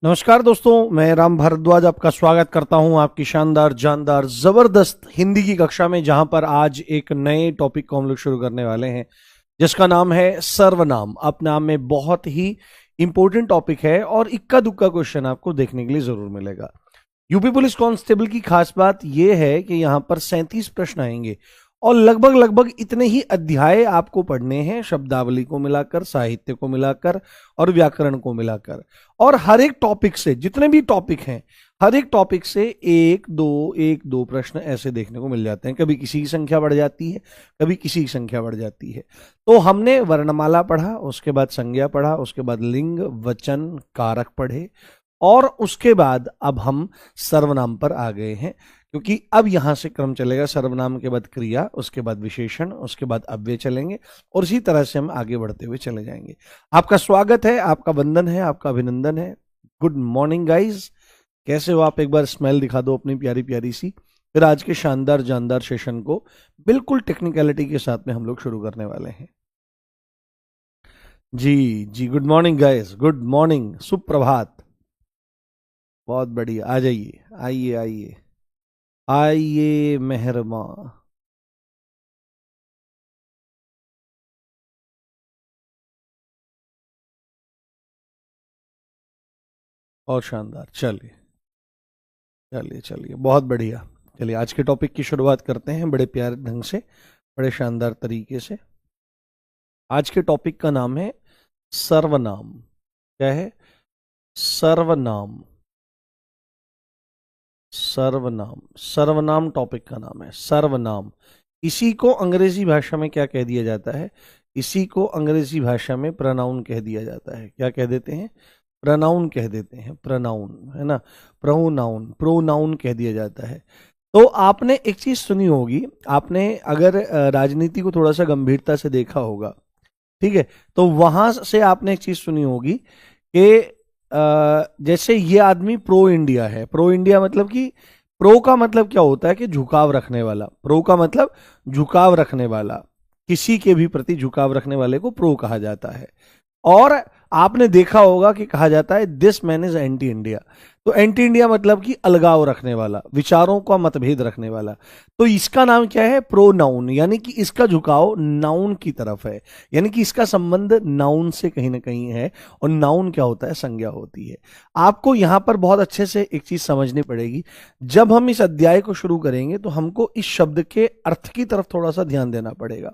नमस्कार दोस्तों, मैं राम भारद्वाज आपका स्वागत करता हूं आपकी शानदार जानदार जबरदस्त हिंदी की कक्षा में, जहां पर आज एक नए टॉपिक को हम लोग शुरू करने वाले हैं जिसका नाम है सर्वनाम। अपने नाम में बहुत ही इंपॉर्टेंट टॉपिक है और इक्का दुक्का क्वेश्चन आपको देखने के लिए जरूर मिलेगा। यूपी पुलिस कांस्टेबल की खास बात यह है कि यहां पर 37 प्रश्न आएंगे और लगभग लगभग इतने ही अध्याय आपको पढ़ने हैं, शब्दावली को मिलाकर, साहित्य को मिलाकर और व्याकरण को मिलाकर। और हर एक टॉपिक से, जितने भी टॉपिक हैं, हर एक टॉपिक से एक दो प्रश्न ऐसे देखने को मिल जाते हैं। कभी किसी की संख्या बढ़ जाती है, कभी किसी की संख्या बढ़ जाती है। तो हमने वर्णमाला पढ़ा, उसके बाद संज्ञा पढ़ा, उसके बाद लिंग, वचन, कारक पढ़े और उसके बाद अब हम सर्वनाम पर आ गए हैं, क्योंकि अब यहां से क्रम चलेगा। सर्वनाम के बाद क्रिया, उसके बाद विशेषण, उसके बाद अव्यय चलेंगे और इसी तरह से हम आगे बढ़ते हुए चले जाएंगे। आपका स्वागत है, आपका वंदन है, आपका अभिनंदन है। गुड मॉर्निंग गाइज, कैसे हो आप? एक बार स्माइल दिखा दो अपनी प्यारी प्यारी सी। फिर आज के शानदार जानदार सेशन को बिल्कुल टेक्निकलिटी के साथ में हम लोग शुरू करने वाले हैं। जी जी, good morning guys, good morning, सुप्रभात। बहुत बढ़िया, आ जाइए, आइए आइए आइए मेहरमा। और शानदार, चलिए चलिए चलिए, बहुत बढ़िया। चलिए आज के टॉपिक की शुरुआत करते हैं बड़े प्यारे ढंग से, बड़े शानदार तरीके से। आज के टॉपिक का नाम है सर्वनाम। क्या है? सर्वनाम। सर्वनाम, सर्वनाम टॉपिक का नाम है, सर्वनाम। इसी को अंग्रेजी भाषा में क्या कह दिया जाता है? इसी को अंग्रेजी भाषा में प्रनाउन कह दिया जाता है। क्या कह देते हैं? प्रनाउन कह देते हैं, प्रनाउन, है ना। प्रोनाउन, प्रोनाउन कह दिया जाता है। तो आपने एक चीज सुनी होगी, आपने अगर राजनीति को थोड़ा सा गंभीरता से देखा होगा, ठीक है, तो वहां से आपने एक चीज सुनी होगी कि जैसे ये आदमी प्रो इंडिया है। प्रो इंडिया मतलब कि प्रो का मतलब क्या होता है कि झुकाव रखने वाला। प्रो का मतलब झुकाव रखने वाला, किसी के भी प्रति झुकाव रखने वाले को प्रो कहा जाता है। और आपने देखा होगा कि कहा जाता है this man is anti India. तो एंटी इंडिया मतलब कि अलगाव रखने वाला, विचारों का मतभेद रखने वाला। तो इसका नाम क्या है? प्रोनाउन, यानी कि इसका झुकाव नाउन की तरफ है, यानी कि इसका संबंध नाउन से कहीं ना कहीं है। और नाउन क्या होता है? संज्ञा होती है। आपको यहां पर बहुत अच्छे से एक चीज समझनी पड़ेगी। जब हम इस अध्याय को शुरू करेंगे तो हमको इस शब्द के अर्थ की तरफ थोड़ा सा ध्यान देना पड़ेगा।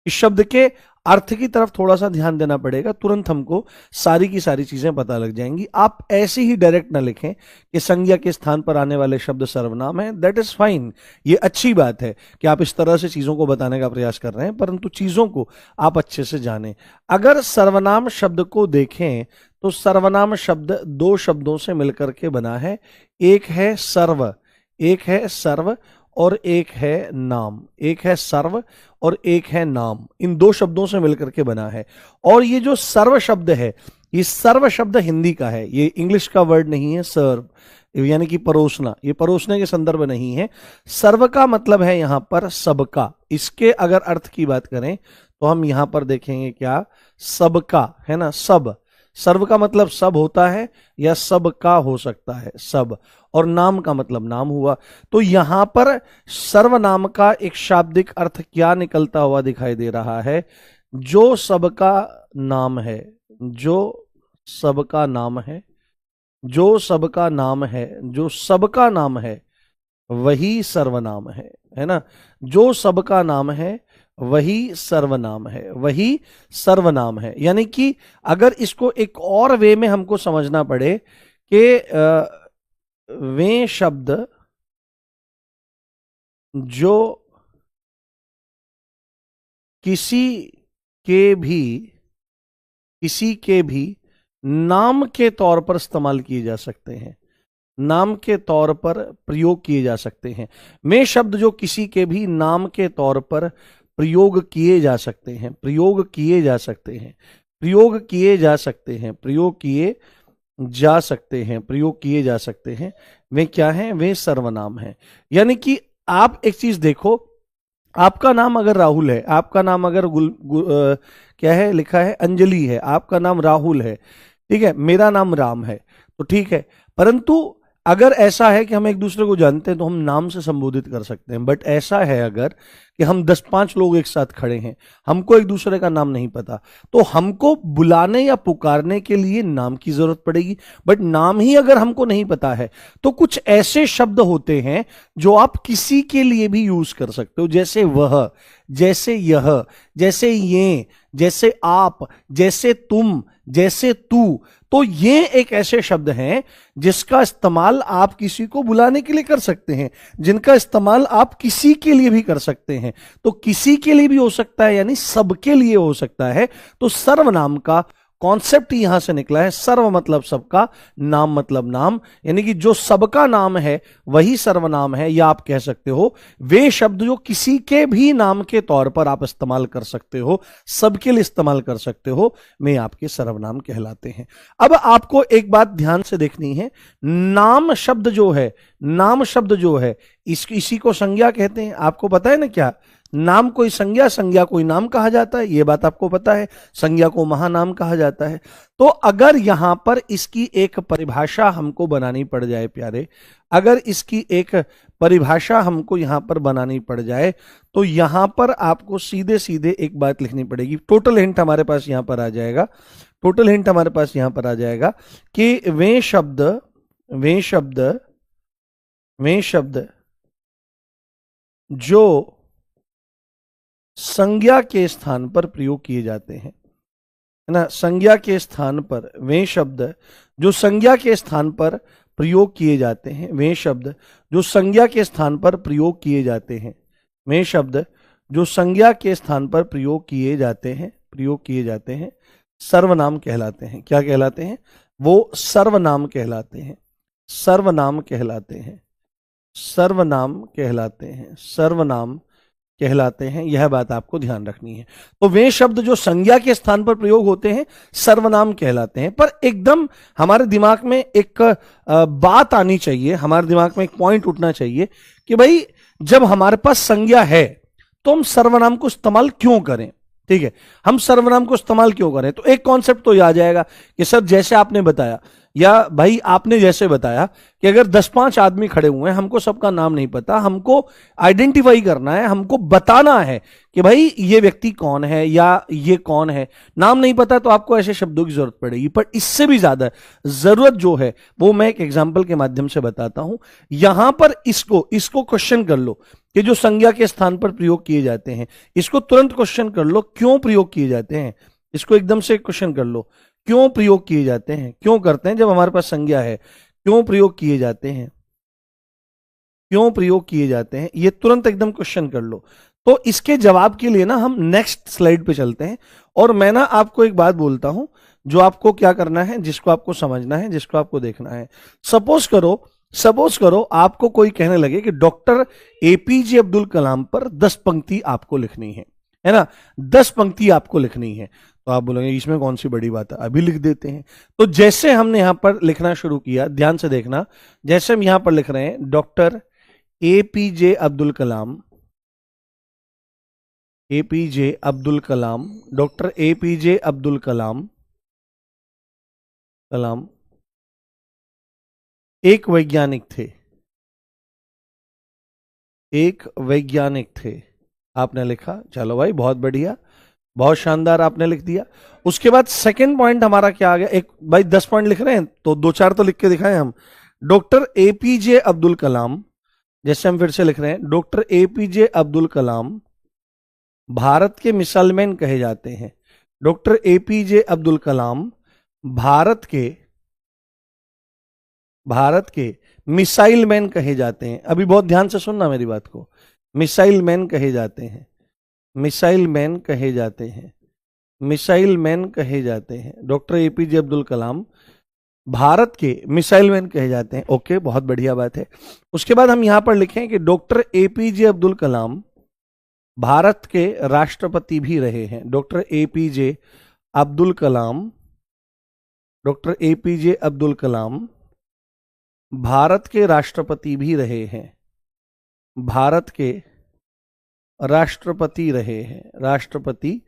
इस शब्द के अर्थ की तरफ थोड़ा सा ध्यान देना पड़ेगा, तुरंत हमको सारी की सारी चीजें पता लग जाएंगी। आप ऐसे ही डायरेक्ट ना लिखें कि संज्ञा के स्थान पर आने वाले शब्द सर्वनाम है। दैट इज फाइन, ये अच्छी बात है कि आप इस तरह से चीजों को बताने का प्रयास कर रहे हैं, परंतु चीजों को आप अच्छे से जानें। अगर सर्वनाम शब्द को देखें तो सर्वनाम शब्द दो शब्दों से मिलकर के बना है। एक है सर्व, एक है सर्व और एक है नाम। एक है सर्व और एक है नाम, इन दो शब्दों से मिलकर के बना है। और ये जो सर्व शब्द है, ये सर्व शब्द हिंदी का है, ये इंग्लिश का वर्ड नहीं है। सर्व यानी कि परोसना, ये परोसने के संदर्भ नहीं है। सर्व का मतलब है यहां पर सबका। इसके अगर अर्थ की बात करें तो हम यहां पर देखेंगे क्या? सबका, है ना, सब। सर्व का मतलब सब होता है या सब का हो सकता है, सब। और नाम का मतलब नाम हुआ। तो यहां पर सर्वनाम का एक शाब्दिक अर्थ क्या निकलता हुआ दिखाई दे रहा है? जो सबका नाम है, जो सबका नाम है, जो सबका नाम है, जो सबका नाम है वही सर्वनाम है ना। जो सबका नाम है वही सर्वनाम है, वही सर्वनाम है। यानी कि अगर इसको एक और वे में हमको समझना पड़े कि वे शब्द जो किसी के भी, किसी के भी नाम के तौर पर इस्तेमाल किए जा सकते हैं, नाम के तौर पर प्रयोग किए जा सकते हैं। में शब्द जो किसी के भी नाम के तौर पर प्रयोग किए जा सकते हैं, प्रयोग किए जा सकते हैं, प्रयोग किए जा सकते हैं, प्रयोग किए जा सकते हैं, प्रयोग किए जा सकते हैं, वे क्या हैं? वे सर्वनाम हैं। यानी कि आप एक चीज देखो, आपका नाम अगर राहुल है, आपका नाम अगर क्या है लिखा है? अंजलि है, आपका नाम राहुल है, ठीक है, मेरा नाम राम है तो ठीक है, परंतु अगर ऐसा है कि हम एक दूसरे को जानते हैं तो हम नाम से संबोधित कर सकते हैं। बट ऐसा है अगर कि हम 10-5 लोग एक साथ खड़े हैं, हमको एक दूसरे का नाम नहीं पता, तो हमको बुलाने या पुकारने के लिए नाम की जरूरत पड़ेगी। बट नाम ही अगर हमको नहीं पता है तो कुछ ऐसे शब्द होते हैं जो आप किसी के लिए भी यूज कर सकते हो, जैसे वह, जैसे यह, जैसे ये, जैसे आप, जैसे तुम, जैसे तू। तो ये एक ऐसे शब्द हैं जिसका इस्तेमाल आप किसी को बुलाने के लिए कर सकते हैं, जिनका इस्तेमाल आप किसी के लिए भी कर सकते हैं। तो किसी के लिए भी हो सकता है, यानी सबके लिए हो सकता है। तो सर्वनाम का कॉन्सेप्ट यहां से निकला है। सर्व मतलब सबका, नाम मतलब नाम, यानी कि जो सबका नाम है वही सर्वनाम है। या आप कह सकते हो वे शब्द जो किसी के भी नाम के तौर पर आप इस्तेमाल कर सकते हो, सबके लिए इस्तेमाल कर सकते हो, वे आपके सर्वनाम कहलाते हैं। अब आपको एक बात ध्यान से देखनी है, नाम शब्द जो है, नाम शब्द जो है इसी को संज्ञा कहते हैं। आपको पता है ना क्या, नाम कोई संज्ञा, संज्ञा कोई नाम कहा जाता है, यह बात आपको पता है। संज्ञा को महानाम कहा जाता है। तो अगर यहां पर इसकी एक परिभाषा हमको बनानी पड़ जाए प्यारे, अगर इसकी एक परिभाषा हमको यहां पर बनानी पड़ जाए तो यहां पर आपको सीधे सीधे एक बात लिखनी पड़ेगी। टोटल हिंट हमारे पास यहां पर आ जाएगा, टोटल हिंट हमारे पास यहां पर आ जाएगा कि वे शब्द, वे शब्द, वे शब्द जो संज्ञा के स्थान पर प्रयोग किए जाते हैं, है ना, संज्ञा के स्थान पर, वे शब्द जो संज्ञा के स्थान पर प्रयोग किए जाते हैं, वे शब्द जो संज्ञा के स्थान पर प्रयोग किए जाते हैं, वे शब्द जो संज्ञा के स्थान पर प्रयोग किए जाते हैं, प्रयोग किए जाते हैं, सर्वनाम कहलाते हैं। क्या कहलाते हैं? वो सर्वनाम कहलाते हैं, सर्वनाम कहलाते हैं, सर्वनाम कहलाते हैं, सर्वनाम कहलाते हैं। यह बात आपको ध्यान रखनी है। तो वे शब्द जो संज्ञा के स्थान पर प्रयोग होते हैं सर्वनाम कहलाते हैं। पर एकदम हमारे दिमाग में एक बात आनी चाहिए, हमारे दिमाग में एक पॉइंट उठना चाहिए कि भाई जब हमारे पास संज्ञा है तो हम सर्वनाम को इस्तेमाल क्यों करें? ठीक है, हम सर्वनाम को इस्तेमाल क्यों करें? तो एक कॉन्सेप्ट तो आ जाएगा कि सर जैसे आपने बताया, या भाई आपने जैसे बताया कि अगर 10-5 आदमी खड़े हुए हैं, हमको सबका नाम नहीं पता, हमको आइडेंटिफाई करना है, हमको बताना है कि भाई ये व्यक्ति कौन है या ये कौन है। नाम नहीं पता तो आपको ऐसे शब्दों की जरूरत पड़ेगी। पर इससे भी ज्यादा जरूरत जो है वो मैं एक एग्जाम्पल के माध्यम से बताता हूं। यहां पर इसको क्वेश्चन कर लो कि जो संज्ञा के स्थान पर प्रयोग किए जाते हैं, इसको तुरंत क्वेश्चन कर लो क्यों प्रयोग किए जाते हैं। इसको एकदम से क्वेश्चन कर लो, क्यों प्रयोग किए जाते हैं, क्यों करते हैं जब हमारे पास संज्ञा है, क्यों प्रयोग किए जाते हैं, क्यों प्रयोग किए जाते हैं, ये तुरंत एकदम क्वेश्चन कर लो। तो इसके जवाब के लिए ना हम नेक्स्ट स्लाइड पे चलते हैं। और मैं ना आपको एक बात बोलता हूं जो आपको क्या करना है, जिसको आपको समझना है, जिसको आपको देखना है। सपोज करो आपको कोई कहने लगे कि डॉक्टर एपीजे अब्दुल कलाम पर 10 पंक्ति आपको लिखनी है ना, 10 पंक्ति आपको लिखनी है। तो आप बोलेंगे इसमें कौन सी बड़ी बात है, अभी लिख देते हैं। तो जैसे हमने यहां पर लिखना शुरू किया, ध्यान से देखना, जैसे हम यहां पर लिख रहे हैं doctor APJ Abdul Kalam, APJ Abdul Kalam, doctor APJ Abdul Kalam, कलाम एक वैज्ञानिक थे, एक वैज्ञानिक थे। आपने लिखा, चलो भाई बहुत बढ़िया, बहुत शानदार आपने लिख दिया। उसके बाद सेकंड पॉइंट हमारा क्या आ गया, एक भाई 10 पॉइंट लिख रहे हैं तो 2-4 तो लिख के दिखाएं हम। डॉक्टर एपीजे अब्दुल कलाम, जैसे हम फिर से लिख रहे हैं, डॉक्टर एपीजे अब्दुल कलाम भारत के मिसाइल मैन कहे जाते हैं। डॉक्टर एपीजे अब्दुल कलाम भारत के मिसाइल मैन कहे जाते हैं। अभी बहुत ध्यान से सुनना मेरी बात को, मिसाइल मैन कहे जाते हैं, मिसाइल मैन कहे जाते हैं, मिसाइल मैन कहे जाते हैं। डॉक्टर एपीजे अब्दुल कलाम भारत के मिसाइल मैन कहे जाते हैं। ओके, बहुत बढ़िया बात है। उसके बाद हम यहां पर लिखें कि डॉक्टर एपीजे अब्दुल कलाम भारत के राष्ट्रपति भी रहे हैं। Doctor APJ Abdul Kalam, doctor APJ Abdul Kalam Bharat के राष्ट्रपति भी रहे हैं, भारत के राष्ट्रपति रहे हैं, राष्ट्रपति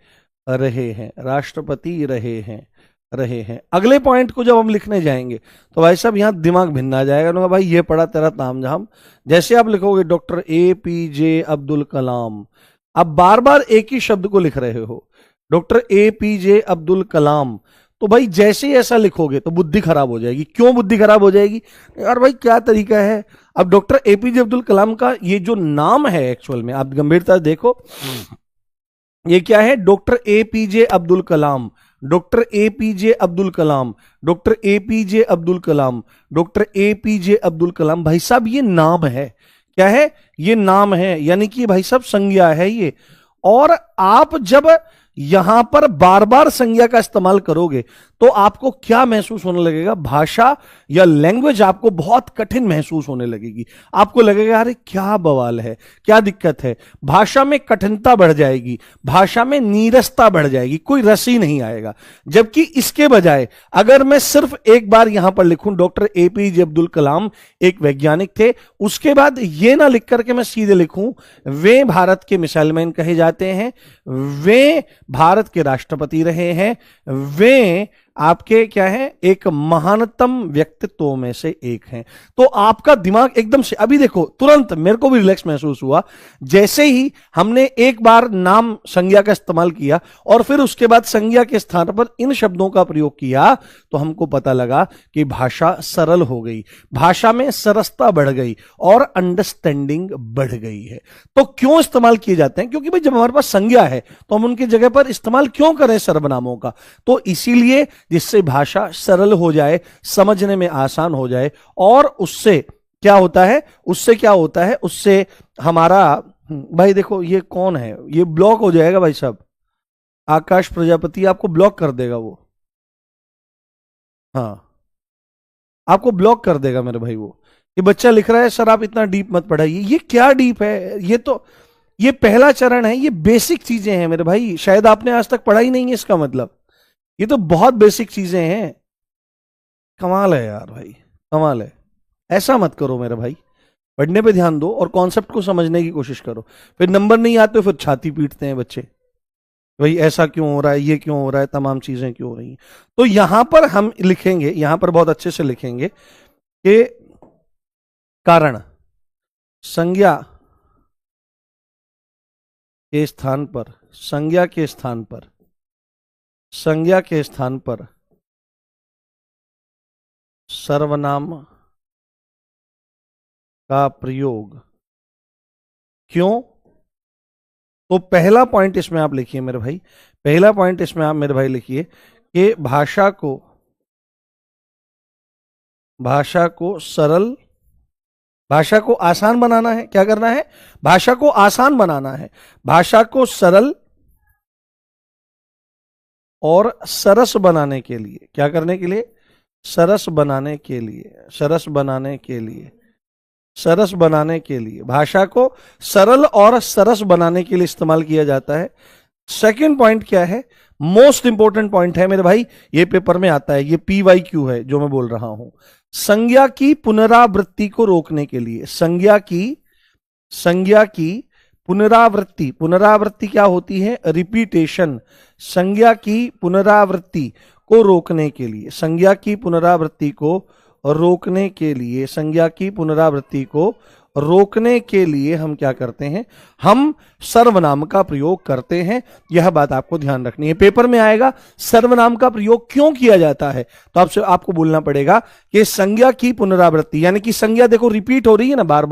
रहे हैं, राष्ट्रपति रहे हैं, रहे हैं। अगले पॉइंट को जब हम लिखने जाएंगे तो भाई साहब यहां दिमाग भिन्ना जाएगा ना, भाई ये पढ़ा तेरा तामझाम। जैसे आप लिखोगे डॉक्टर APJ अब्दुल कलाम, अब बार बार एक ही शब्द को लिख रहे हो, डॉक्टर APJ अब्दुल कलाम, तो भाई जैसे ही ऐसा लिखोगे तो बुद्धि खराब हो जाएगी। क्यों बुद्धि खराब हो जाएगी यार, भाई क्या तरीका है। अब डॉक्टर APJ अब्दुल कलाम का ये जो नाम है एक्चुअल में, आप गंभीरता से देखो, ये क्या है, doctor APJ Abdul Kalam, doctor APJ Abdul Kalam, doctor APJ Abdul Kalam, doctor APJ Abdul Kalam. भाई साहब ये नाम है, क्या है, ये नाम है, यानी कि भाई साहब संज्ञा है ये। और आप जब यहां पर बार बार संज्ञा का इस्तेमाल करोगे तो आपको क्या महसूस होने लगेगा, भाषा या लैंग्वेज आपको बहुत कठिन महसूस होने लगेगी। आपको लगेगा अरे क्या बवाल है, क्या दिक्कत है, भाषा में कठिनता बढ़ जाएगी, भाषा में नीरसता बढ़ जाएगी, कोई रस ही नहीं आएगा। जबकि इसके बजाय अगर मैं सिर्फ एक बार यहां पर लिखूं डॉक्टर APJ अब्दुल कलाम एक वैज्ञानिक थे, उसके बाद ये ना लिख करके मैं सीधे लिखूं वे भारत के मिसाइल मैन कहे जाते हैं, वे भारत के राष्ट्रपति रहे हैं, वे आपके क्या है, एक महानतम व्यक्तित्वों में से एक हैं, तो आपका दिमाग एकदम से, अभी देखो तुरंत मेरे को भी रिलैक्स महसूस हुआ जैसे ही हमने एक बार नाम संज्ञा का इस्तेमाल किया और फिर उसके बाद संज्ञा के स्थान पर इन शब्दों का प्रयोग किया, तो हमको पता लगा कि भाषा सरल हो गई, भाषा में सरसता बढ़ गई और अंडरस्टैंडिंग बढ़ गई है। तो क्यों इस्तेमाल किए जाते हैं, क्योंकि भाई जब हमारे पास संज्ञा है तो हम उनकी जगह पर इस्तेमाल क्यों करें सर्वनामों का, तो इसीलिए जिससे भाषा सरल हो जाए, समझने में आसान हो जाए, और उससे क्या होता है, उससे क्या होता है, उससे हमारा, भाई देखो ये कौन है, ये ब्लॉक हो जाएगा भाई साहब, आकाश प्रजापति आपको ब्लॉक कर देगा वो, हाँ आपको ब्लॉक कर देगा मेरे भाई। वो ये बच्चा लिख रहा है सर आप इतना डीप मत पढ़ाइए, ये क्या डीप है, ये तो ये पहला चरण है, ये बेसिक चीजें हैं मेरे भाई, शायद आपने आज तक पढ़ा ही नहीं है, इसका मतलब ये तो बहुत बेसिक चीजें हैं। कमाल है यार भाई, कमाल है। ऐसा मत करो मेरे भाई, पढ़ने पे ध्यान दो और कॉन्सेप्ट को समझने की कोशिश करो। फिर नंबर नहीं आते फिर छाती पीटते हैं बच्चे, भाई ऐसा क्यों हो रहा है, ये क्यों हो रहा है, तमाम चीजें क्यों हो रही हैं। तो यहां पर हम लिखेंगे, यहां पर बहुत अच्छे से लिखेंगे कि कारण संज्ञा के स्थान पर, संज्ञा के स्थान पर, संज्ञा के स्थान पर सर्वनाम का प्रयोग क्यों। तो पहला पॉइंट इसमें आप लिखिए मेरे भाई, पहला पॉइंट इसमें आप मेरे भाई लिखिए कि भाषा को सरल, भाषा को आसान बनाना है, क्या करना है, भाषा को आसान बनाना है, भाषा को सरल और सरस बनाने के लिए, क्या करने के लिए, सरस बनाने के लिए, सरस बनाने के लिए, सरस बनाने के लिए, भाषा को सरल और सरस बनाने के लिए इस्तेमाल किया जाता है। सेकंड पॉइंट क्या है, मोस्ट इंपॉर्टेंट पॉइंट है मेरे भाई, ये पेपर में आता है, ये PYQ है जो मैं बोल रहा हूं, संज्ञा की पुनरावृत्ति को रोकने के लिए, संज्ञा की पुनरावृत्ति, पुनरावृत्ति क्या होती है, रिपीटेशन, संज्ञा की पुनरावृत्ति को रोकने के लिए, संज्ञा की पुनरावृत्ति को रोकने के लिए, संज्ञा की पुनरावृत्ति को रोकने के लिए हम क्या करते हैं, हम सर्वनाम का प्रयोग करते हैं। यह बात आपको ध्यान रखनी है, पेपर में आएगा सर्वनाम का प्रयोग क्यों किया जाता है, तो आपको बोलना पड़ेगा कि संज्ञा की पुनरावृत्ति, यानी कि संज्ञा देखो रिपीट हो रही है ना, बार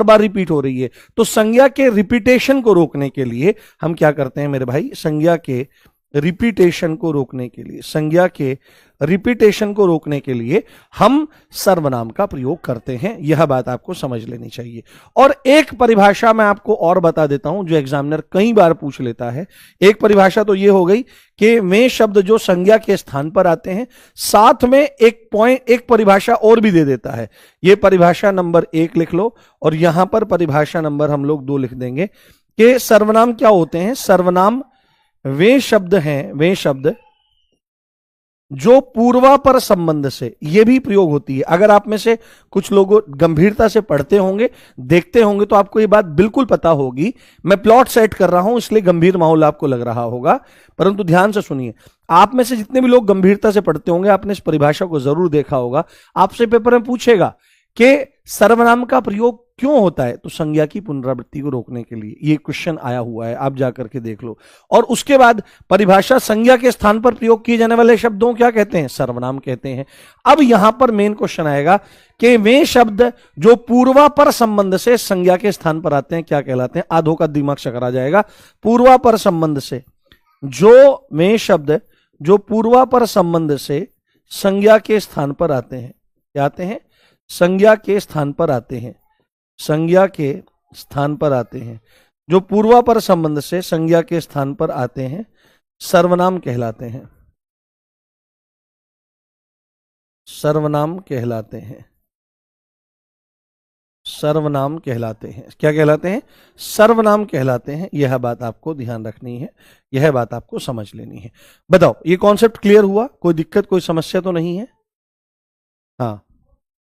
बार रिपीट हो रही है, तो संज्ञा के रिपीटेशन को रोकने के लिए हम क्या करते हैं मेरे भाई, संज्ञा के रिपीटेशन को रोकने के लिए, संज्ञा के रिपीटेशन को रोकने के लिए हम सर्वनाम का प्रयोग करते हैं। यह बात आपको समझ लेनी चाहिए। और एक परिभाषा मैं आपको और बता देता हूं जो एग्जामिनर कई बार पूछ लेता है। एक परिभाषा तो यह हो गई कि वे शब्द जो संज्ञा के स्थान पर आते हैं, साथ में एक परिभाषा और भी दे देता है। यह परिभाषा नंबर 1 लिख लो और यहां पर परिभाषा नंबर हम लोग 2 लिख देंगे कि सर्वनाम क्या होते हैं। सर्वनाम वे शब्द हैं, वे शब्द जो पूर्वापर संबंध से, यह भी प्रयोग होती है। अगर आप में से कुछ लोग गंभीरता से पढ़ते होंगे, देखते होंगे, तो आपको यह बात बिल्कुल पता होगी। मैं प्लॉट सेट कर रहा हूं इसलिए गंभीर माहौल आपको लग रहा होगा, परंतु ध्यान से सुनिए। आप में से जितने भी लोग गंभीरता से पढ़ते होंगे, आपने इस परिभाषा को जरूर देखा होगा। आपसे पेपर में पूछेगा कि सर्वनाम का प्रयोग क्यों होता है, तो संज्ञा की पुनरावृत्ति को रोकने के लिए। ये क्वेश्चन आया हुआ है, आप जाकर के देख लो। और उसके बाद परिभाषा, संज्ञा के स्थान पर प्रयोग किए जाने वाले शब्दों क्या कहते हैं, सर्वनाम कहते हैं। अब यहां पर मेन क्वेश्चन आएगा कि वे शब्द जो पूर्वापर संबंध से संज्ञा के स्थान पर आते हैं क्या कहलाते हैं। आधों का दिमाग चकरा जाएगा। पूर्वापर संबंध से जो वे शब्द जो पूर्वापर संबंध से संज्ञा के स्थान पर आते हैं, क्या आते हैं, संज्ञा के स्थान पर आते हैं, संज्ञा के स्थान पर आते हैं, जो पूर्वापर संबंध से संज्ञा के स्थान पर आते हैं, सर्वनाम कहलाते हैं। सर्वनाम कहलाते हैं। सर्वनाम कहलाते हैं। क्या कहलाते हैं, सर्वनाम कहलाते हैं। यह बात आपको ध्यान रखनी है, यह बात आपको समझ लेनी है। बताओ, ये कॉन्सेप्ट क्लियर हुआ? कोई दिक्कत, कोई समस्या तो नहीं है? हाँ,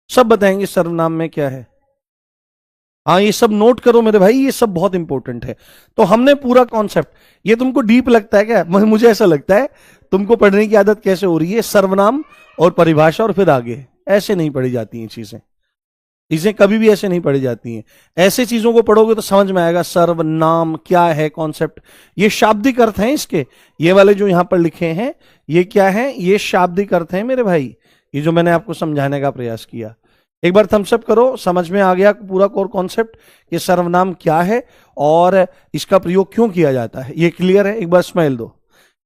सब बताएंगे सर्वनाम में क्या है। हाँ, ये सब नोट करो मेरे भाई, ये सब बहुत इंपॉर्टेंट है। तो हमने पूरा कॉन्सेप्ट, ये तुमको डीप लगता है क्या? मुझे ऐसा लगता है तुमको पढ़ने की आदत कैसे हो रही है, सर्वनाम और परिभाषा और फिर आगे। ऐसे नहीं पढ़ी जाती हैं चीजें, चीजें कभी भी ऐसे नहीं पढ़ी जाती हैं। ऐसे चीजों को पढ़ोगे तो समझ में आएगा सर्वनाम क्या है, कॉन्सेप्ट। ये शाब्दिक अर्थ हैं इसके, ये वाले जो यहां पर लिखे हैं ये क्या है, ये शाब्दिक अर्थ हैं मेरे भाई। ये जो मैंने आपको समझाने का प्रयास किया, एक बार थम्सअप करो। समझ में आ गया पूरा कोर कॉन्सेप्ट, ये सर्वनाम क्या है और इसका प्रयोग क्यों किया जाता है, ये क्लियर है? एक बार स्माइल दो,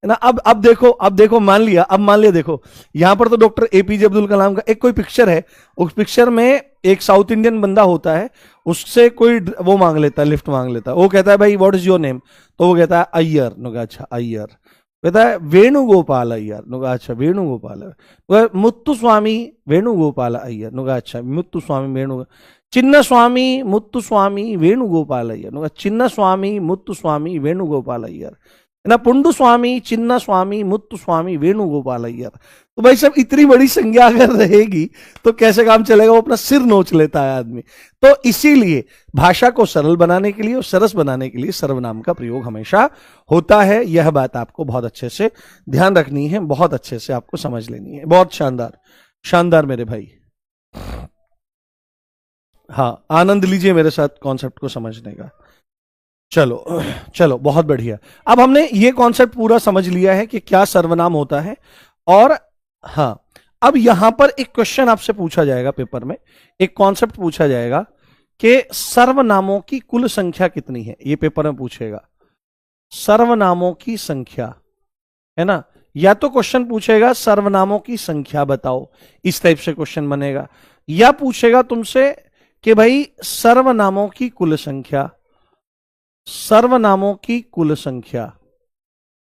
है ना। अब देखो, मान लिया देखो, यहां पर तो डॉक्टर एपीजे अब्दुल कलाम का एक कोई पिक्चर है, उस पिक्चर में एक साउथ इंडियन बंदा होता है, उससे कोई वो मांग लेता है, लिफ्ट मांग लेता है। वो कहता है भाई व्हाट इज योर नेम, तो वो कहता है अय्यर। नुगा अच्छा अय्यर। कहता है वेणुगोपाल अय्यर। नुगा अच्छा वेणुगोपाल। मुत्तुस्वामी वेणुगोपाल अय्यर। नुगा अच्छा मुत्तुस्वामी वेणु। चिन्न स्वामी मुत्तुस्वामी वेणुगोपाल अय्यर। नुगा चिन्न स्वामी मुत्तुस्वामी वेणुगोपाल अय्यर, ना पुंडु स्वामी, चिन्ना स्वामी, मुत्तु स्वामी, वेणुगोपाल अय्यर। तो भाई सब इतनी बड़ी संज्ञा अगर रहेगी तो कैसे काम चलेगा, वो अपना सिर नोच लेता है आदमी। तो इसीलिए भाषा को सरल बनाने के लिए और सरस बनाने के लिए सर्वनाम का प्रयोग हमेशा होता है। यह बात आपको बहुत अच्छे से ध्यान रखनी है, बहुत अच्छे से आपको समझ लेनी है। बहुत शानदार, शानदार मेरे भाई। हाँ, आनंद लीजिए मेरे साथ कॉन्सेप्ट को समझने का। चलो चलो, बहुत बढ़िया। अब हमने ये कॉन्सेप्ट पूरा समझ लिया है कि क्या सर्वनाम होता है। और हाँ, अब यहां पर एक क्वेश्चन आपसे पूछा जाएगा पेपर में, एक कॉन्सेप्ट पूछा जाएगा कि सर्वनामों की कुल संख्या कितनी है। ये पेपर में पूछेगा, सर्वनामों की संख्या, है ना। या तो क्वेश्चन पूछेगा सर्वनामों की संख्या बताओ, इस टाइप से क्वेश्चन बनेगा, या पूछेगा तुमसे कि भाई सर्वनामों की कुल संख्या, सर्वनामों की कुल संख्या,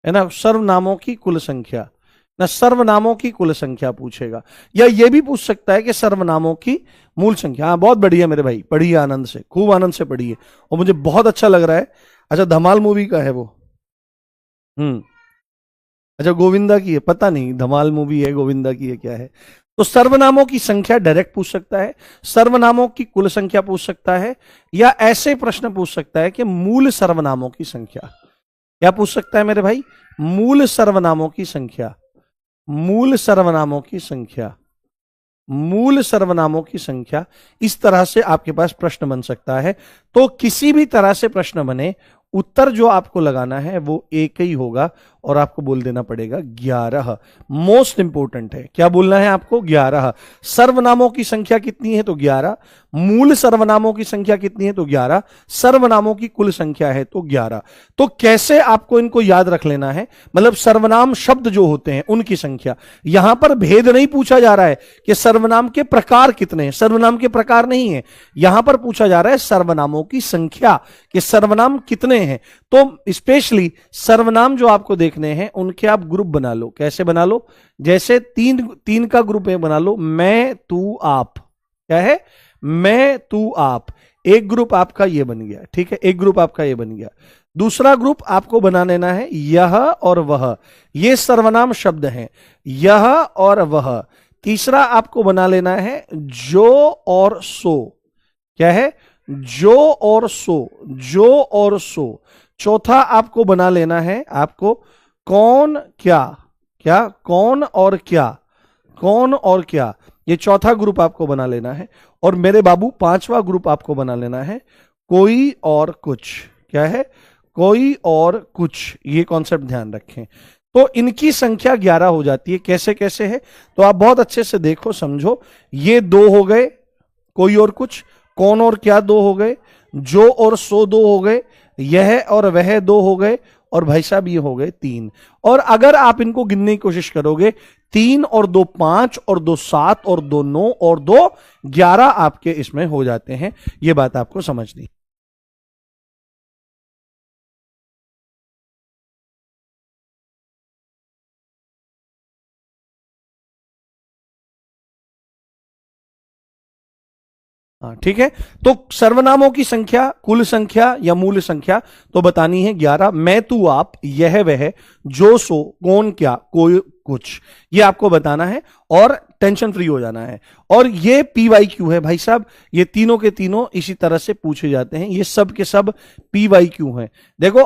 है ना, सर्वनामों की कुल संख्या ना, सर्वनामों की कुल संख्या पूछेगा। या यह भी पूछ सकता है कि सर्वनामों की मूल संख्या। हाँ, बहुत बढ़िया मेरे भाई, पढ़िए आनंद से, खूब आनंद से पढ़िए, और मुझे बहुत अच्छा लग रहा है। अच्छा, धमाल मूवी का है वो? अच्छा, गोविंदा की है? पता नहीं, धमाल मूवी है, गोविंदा की है, क्या है। तो सर्वनामों की संख्या डायरेक्ट पूछ सकता है, सर्वनामों की कुल संख्या पूछ सकता है, या ऐसे प्रश्न पूछ सकता है कि मूल सर्वनामों की संख्या। क्या पूछ सकता है मेरे भाई? मूल सर्वनामों की संख्या, मूल सर्वनामों की संख्या, मूल सर्वनामों की संख्या। इस तरह से आपके पास प्रश्न बन सकता है। तो किसी भी तरह से प्रश्न बने, उत्तर जो आपको लगाना है वो एक ही होगा, और आपको बोल देना पड़ेगा 11। मोस्ट इंपोर्टेंट है, क्या बोलना है आपको? 11। सर्वनामों की संख्या कितनी है? तो 11। मूल सर्वनामों की संख्या कितनी है? तो 11। सर्वनामों की कुल संख्या है तो 11। तो कैसे आपको इनको याद रख लेना है, मतलब सर्वनाम शब्द जो होते हैं उनकी संख्या। यहां पर भेद नहीं पूछा जा रहा है कि सर्वनाम के प्रकार कितने हैं, सर्वनाम के प्रकार नहीं है, यहां पर पूछा जा रहा है सर्वनामों की संख्या, कि सर्वनाम कितने हैं। तो स्पेशली सर्वनाम जो आपको देखने हैं उनके आप ग्रुप बना लो। कैसे बना लो? जैसे तीन का ग्रुप बना लो, मैं तू आप। क्या है? मैं तू आप। एक ग्रुप आपका ये बन गया, ठीक है, एक ग्रुप आपका ये बन गया। दूसरा ग्रुप आपको बना लेना है यह और वह, ये सर्वनाम शब्द हैं, यह और वह। तीसरा आपको बना लेना है जो और सो, क्या है, जो और सो, जो और सो। चौथा आपको बना लेना है आपको कौन क्या, क्या, कौन और क्या, कौन और क्या, ये चौथा ग्रुप आपको बना लेना है। और मेरे बाबू पांचवा ग्रुप आपको बना लेना है कोई और कुछ, क्या है, कोई और कुछ। ये कॉन्सेप्ट ध्यान रखें। तो इनकी संख्या 11 हो जाती है। कैसे कैसे है, तो आप बहुत अच्छे से देखो समझो। ये 2 हो गए, कोई और कुछ, कौन और क्या 2 हो गए, जो और सो 2 हो गए, यह और वह 2 हो गए, और भाई साहब ये हो गए 3। और अगर आप इनको गिनने की कोशिश करोगे, 3 और 2 5 और 2 7 और 2 9 और 2 11 आपके इसमें हो जाते हैं। ये बात आपको समझनी। हाँ ठीक है। तो सर्वनामों की संख्या, कुल संख्या या मूल संख्या तो बतानी है 11। मैं तू आप, यह वह, जो सो, कौन क्या, कोई कुछ, ये आपको बताना है और टेंशन फ्री हो जाना है। और ये PYQ है भाई साहब, ये तीनों के तीनों इसी तरह से पूछे जाते हैं। ये सब के सब PYQ हैं। देखो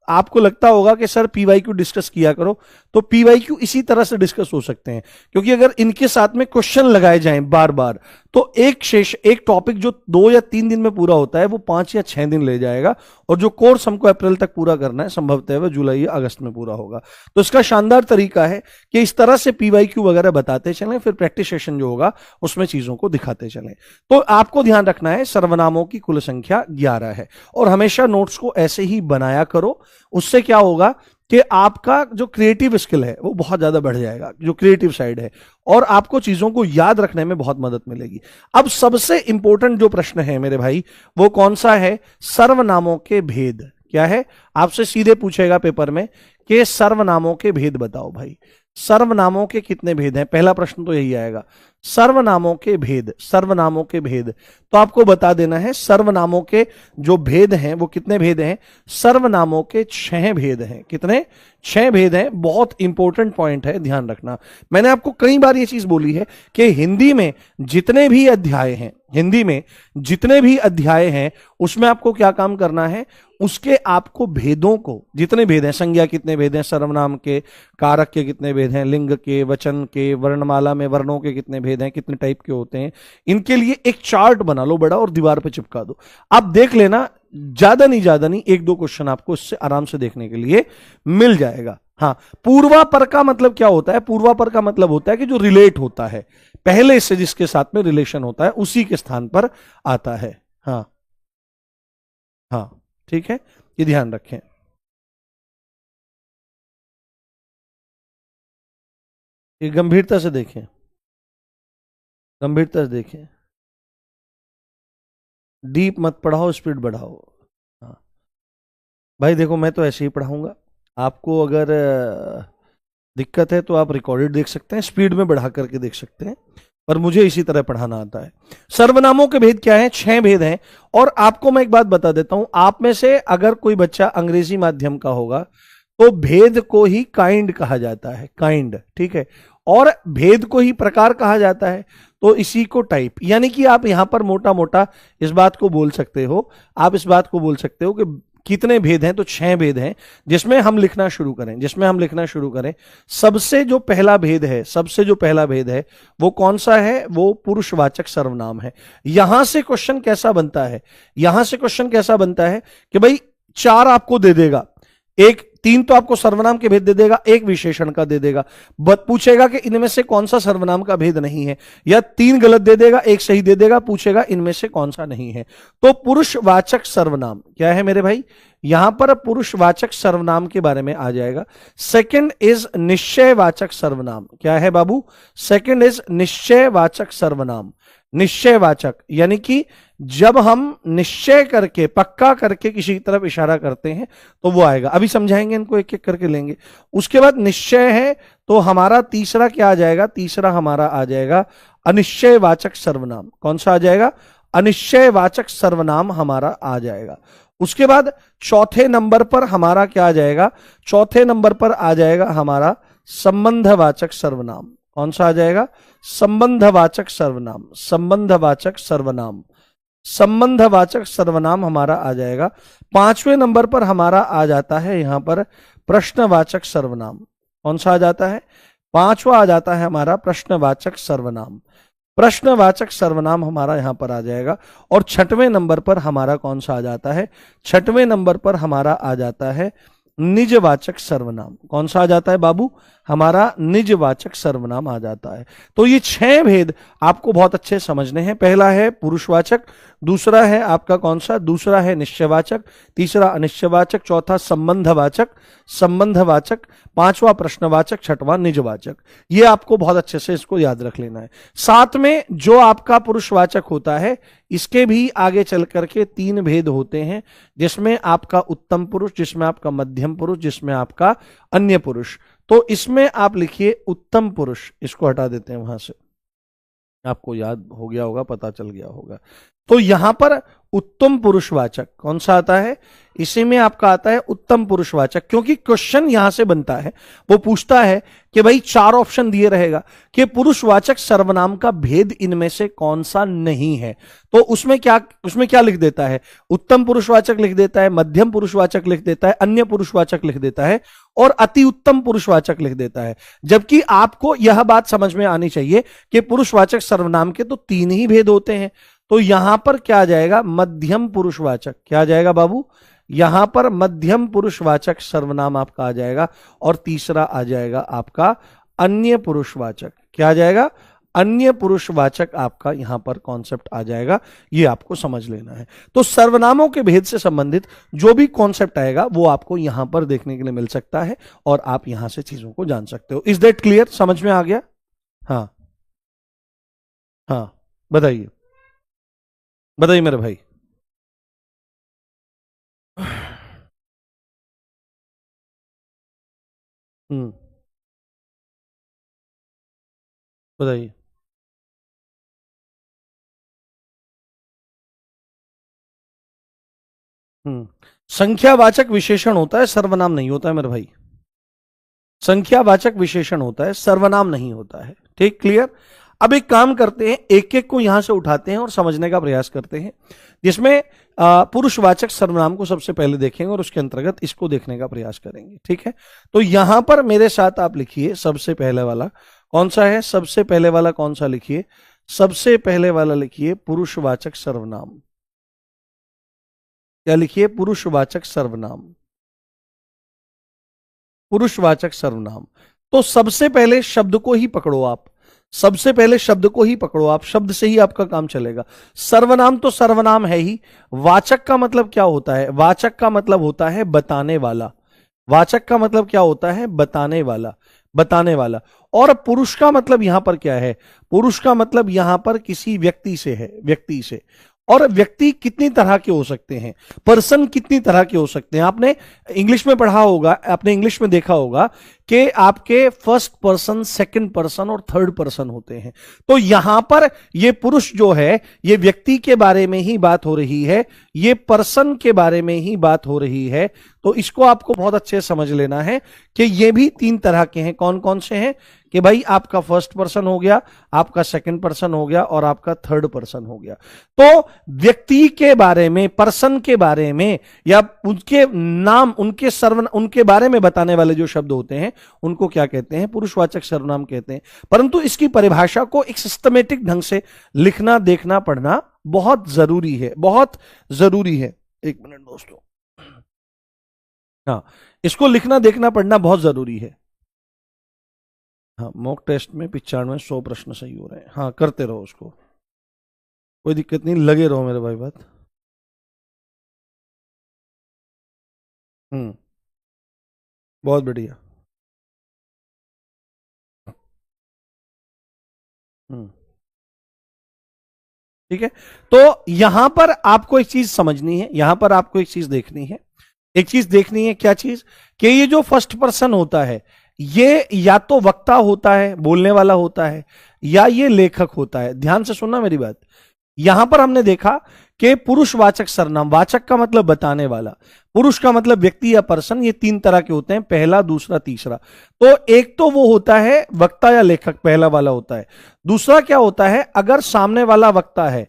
आपको लगता होगा कि सर PYQ डिस्कस किया करो, तो PYQ इसी तरह से डिस्कस हो सकते हैं, क्योंकि अगर इनके साथ में क्वेश्चन लगाए जाएं बार बार, तो एक टॉपिक जो 2 या 3 दिन में पूरा होता है वो 5 या 6 दिन ले जाएगा। और जो कोर्स हमको अप्रैल तक पूरा करना है, संभवतः वह जुलाई या अगस्त में पूरा होगा। तो इसका शानदार तरीका है कि इस तरह से PYQ वगैरह बताते चलें, फिर प्रैक्टिस सेशन जो होगा उसमें चीजों को दिखाते चलें। तो आपको ध्यान रखना है सर्वनामों की कुल संख्या 11 है। और हमेशा नोट्स को ऐसे ही बनाया करो। उससे क्या होगा कि आपका जो क्रिएटिव स्किल है वो बहुत ज्यादा बढ़ जाएगा, जो क्रिएटिव साइड है, और आपको चीजों को याद रखने में बहुत मदद मिलेगी। अब सबसे इंपॉर्टेंट जो प्रश्न है मेरे भाई, वो कौन सा है, सर्वनामों के भेद। क्या है, आपसे सीधे पूछेगा पेपर में कि सर्वनामों के भेद बताओ भाई, सर्वनामों के कितने भेद हैं। पहला प्रश्न तो यही आएगा, सर्वनामों के भेद, सर्वनामों के भेद। तो आपको बता देना है सर्वनामों के जो भेद हैं वो कितने भेद हैं। सर्वनामों के 6 भेद हैं। कितने, 6 भेद हैं। बहुत इंपॉर्टेंट पॉइंट है, ध्यान रखना। मैंने आपको कई बार ये चीज बोली है कि हिंदी में जितने भी अध्याय हैं, हिंदी में जितने भी अध्याय हैं, उसमें आपको क्या काम करना है, उसके आपको भेदों को, जितने भेद हैं, संज्ञा कितने भेद हैं, सर्वनाम के, कारक के कितने भेद हैं, लिंग के, वचन के, वर्णमाला में वर्णों के कितने भेद हैं, कितने टाइप के होते हैं, इनके लिए एक चार्ट बना लो बड़ा और दीवार पे चिपका दो। आप देख लेना, ज्यादा नहीं 1-2 क्वेश्चन आपको इससे आराम से देखने के लिए मिल जाएगा। हाँ, पूर्वापर का मतलब क्या होता है, पूर्वापर का मतलब होता है कि जो रिलेट होता है, पहले से जिसके साथ में रिलेशन होता है उसी के स्थान पर आता है। हाँ हाँ ठीक है, ये ध्यान रखें। ये गंभीरता से देखें, गंभीरता से देखें, डीप मत पढ़ाओ, स्पीड बढ़ाओ। हाँ भाई देखो, मैं तो ऐसे ही पढ़ाऊंगा। आपको अगर दिक्कत है तो आप रिकॉर्डेड देख सकते हैं, स्पीड में बढ़ा करके देख सकते हैं, पर मुझे इसी तरह पढ़ाना आता है। सर्वनामों के भेद क्या है, 6 भेद हैं। और आपको मैं एक बात बता देता हूं, आप में से अगर कोई बच्चा अंग्रेजी माध्यम का होगा तो भेद को ही काइंड कहा जाता है, काइंड, ठीक है। और भेद को ही प्रकार कहा जाता है, तो इसी को टाइप। यानी कि आप यहां पर मोटा मोटा इस बात को बोल सकते हो, आप इस बात को बोल सकते हो कि कितने भेद हैं, तो 6 भेद हैं। जिसमें हम लिखना शुरू करें, जिसमें हम लिखना शुरू करें, सबसे जो पहला भेद है, सबसे जो पहला भेद है वो कौन सा है, वो पुरुषवाचक सर्वनाम है। यहां से क्वेश्चन कैसा बनता है, यहां से क्वेश्चन कैसा बनता है कि भाई 4 आपको दे देगा, 3 तो आपको सर्वनाम के भेद दे देगा, 1 विशेषण का दे देगा। पूछेगा कि इनमें से कौन सा सर्वनाम का भेद नहीं है, या 3 गलत दे देगा, 1 सही दे देगा, पूछेगा इनमें से कौन सा नहीं है। तो पुरुषवाचक सर्वनाम क्या है मेरे भाई, यहां पर पुरुषवाचक सर्वनाम के बारे में आ जाएगा। सेकंड इज निश्चयवाचक सर्वनाम। क्या है बाबू, सेकंड इज निश्चयवाचक सर्वनाम। निश्चयवाचक यानी कि जब हम निश्चय करके, पक्का करके किसी की तरफ इशारा करते हैं तो वो आएगा। अभी समझाएंगे, इनको एक एक करके लेंगे। उसके बाद निश्चय है तो हमारा तीसरा क्या आ जाएगा, तीसरा हमारा आ जाएगा अनिश्चयवाचक सर्वनाम। कौन सा आ जाएगा, अनिश्चयवाचक सर्वनाम हमारा आ जाएगा। उसके बाद चौथे नंबर पर हमारा क्या आ जाएगा, चौथे नंबर पर आ जाएगा हमारा संबंधवाचक सर्वनाम। कौन सा आ जाएगा, संबंधवाचक सर्वनाम, संबंधवाचक सर्वनाम, संबंधवाचक सर्वनाम हमारा आ जाएगा। पांचवें नंबर पर हमारा आ जाता है यहां पर प्रश्नवाचक सर्वनाम। कौन सा आ जाता है, पांचवा आ जाता है हमारा प्रश्नवाचक सर्वनाम, प्रश्नवाचक सर्वनाम हमारा यहां पर आ जाएगा। और छठवें नंबर पर हमारा कौन सा आ जाता है, छठवें नंबर पर हमारा आ जाता है निजवाचक सर्वनाम। कौन सा आ जाता है बाबू, हमारा निजवाचक सर्वनाम आ जाता है। तो ये 6 भेद आपको बहुत अच्छे समझने हैं। पहला है पुरुषवाचक, दूसरा है आपका कौन सा, दूसरा है निश्चयवाचक, तीसरा अनिश्चयवाचक, चौथा संबंधवाचक, संबंधवाचक, पांचवा प्रश्नवाचक, छठवां निजवाचक। ये आपको बहुत अच्छे से इसको याद रख लेना है। साथ में जो आपका पुरुषवाचक होता है, इसके भी आगे चल करके 3 भेद होते हैं, जिसमें आपका उत्तम पुरुष, जिसमें आपका मध्यम पुरुष, जिसमें आपका अन्य पुरुष। तो इसमें आप लिखिए उत्तम पुरुष, इसको हटा देते हैं वहां से, आपको याद हो गया होगा, पता चल गया होगा। तो यहां पर उत्तम पुरुषवाचक कौन सा आता है, इसी में आपका आता है उत्तम पुरुषवाचक। क्योंकि क्वेश्चन यहां से बनता है, वो पूछता है कि भाई 4 ऑप्शन दिए रहेगा कि पुरुषवाचक सर्वनाम का भेद इनमें से कौन सा नहीं है। तो उसमें क्या लिख देता है, उत्तम पुरुषवाचक लिख देता है, मध्यम पुरुषवाचक लिख देता है, अन्य पुरुषवाचक लिख देता है और अति उत्तम पुरुषवाचक लिख देता है। जबकि आपको यह बात समझ में आनी चाहिए कि पुरुषवाचक सर्वनाम के तो 3 ही भेद होते हैं। तो यहां पर क्या आ जाएगा, मध्यम पुरुषवाचक। क्या आ जाएगा बाबू, यहां पर मध्यम पुरुषवाचक सर्वनाम आपका आ जाएगा। और तीसरा आ जाएगा आपका अन्य पुरुषवाचक। क्या आ जाएगा, अन्य पुरुषवाचक आपका यहां पर कॉन्सेप्ट आ जाएगा। ये आपको समझ लेना है। तो सर्वनामों के भेद से संबंधित जो भी कॉन्सेप्ट आएगा वो आपको यहां पर देखने के लिए मिल सकता है और आप यहां से चीजों को जान सकते हो। इज दैट क्लियर, समझ में आ गया? हाँ हाँ, बताइए बताइए मेरे भाई। बताइए। संख्यावाचक विशेषण होता है, सर्वनाम नहीं होता है मेरे भाई। संख्यावाचक विशेषण होता है, सर्वनाम नहीं होता है। ठीक, क्लियर? अब एक काम करते हैं, एक एक को यहां से उठाते हैं और समझने का प्रयास करते हैं, जिसमें पुरुषवाचक सर्वनाम को सबसे पहले देखेंगे और उसके अंतर्गत इसको देखने का प्रयास करेंगे। ठीक है, तो यहां पर मेरे साथ आप लिखिए सबसे पहले वाला कौन सा है, सबसे पहले वाला कौन सा लिखिए, सबसे पहले वाला लिखिए पुरुषवाचक सर्वनाम। क्या लिखिए, पुरुषवाचक सर्वनाम, पुरुषवाचक सर्वनाम। तो सबसे पहले शब्द को ही पकड़ो आप, सबसे पहले शब्द को ही पकड़ो आप, शब्द से ही आपका काम चलेगा। सर्वनाम तो सर्वनाम है ही। वाचक का मतलब क्या होता है, वाचक का मतलब होता है बताने वाला। वाचक का मतलब क्या होता है, बताने वाला, बताने वाला। और पुरुष का मतलब यहां पर क्या है, पुरुष का मतलब यहां पर किसी व्यक्ति से है, व्यक्ति से। और व्यक्ति कितनी तरह के हो सकते हैं, पर्सन कितनी तरह के हो सकते हैं। आपने इंग्लिश में पढ़ा होगा, आपने इंग्लिश में देखा होगा कि आपके फर्स्ट पर्सन, सेकंड पर्सन और थर्ड पर्सन होते हैं। तो यहां पर ये पुरुष जो है, ये व्यक्ति के बारे में ही बात हो रही है, ये पर्सन के बारे में ही बात हो रही है। तो इसको आपको बहुत अच्छे से समझ लेना है कि ये भी 3 तरह के हैं। कौन कौन से हैं, कि भाई आपका फर्स्ट पर्सन हो गया, आपका सेकंड पर्सन हो गया और आपका थर्ड पर्सन हो गया। तो व्यक्ति के बारे में, पर्सन के बारे में, या उनके नाम, उनके बारे में बताने वाले जो शब्द होते हैं उनको क्या कहते हैं, पुरुषवाचक सर्वनाम कहते हैं। परंतु इसकी परिभाषा को एक सिस्टमेटिक ढंग से लिखना, देखना, पढ़ना बहुत जरूरी है, बहुत जरूरी है। एक मिनट दोस्तों, हाँ, इसको लिखना, देखना, पढ़ना बहुत जरूरी है। हाँ, मॉक टेस्ट में 95-100 प्रश्न सही हो रहे हैं। हाँ, करते रहो उसको, कोई दिक्कत नहीं, लगे रहो मेरे भाई। बात बहुत बढ़िया। ठीक है, तो यहां पर आपको एक चीज समझनी है, यहां पर आपको एक चीज देखनी है, एक चीज देखनी है। क्या चीज, कि ये जो फर्स्ट पर्सन होता है, ये या तो वक्ता होता है, बोलने वाला होता है, या ये लेखक होता है। ध्यान से सुनना मेरी बात, यहां पर हमने देखा कि पुरुषवाचक सर्वनाम, वाचक का मतलब बताने वाला, पुरुष का मतलब व्यक्ति या पर्सन, ये तीन तरह के होते हैं, पहला, दूसरा, तीसरा। तो एक तो वो होता है वक्ता या लेखक, पहला वाला होता है। दूसरा क्या होता है, अगर सामने वाला वक्ता है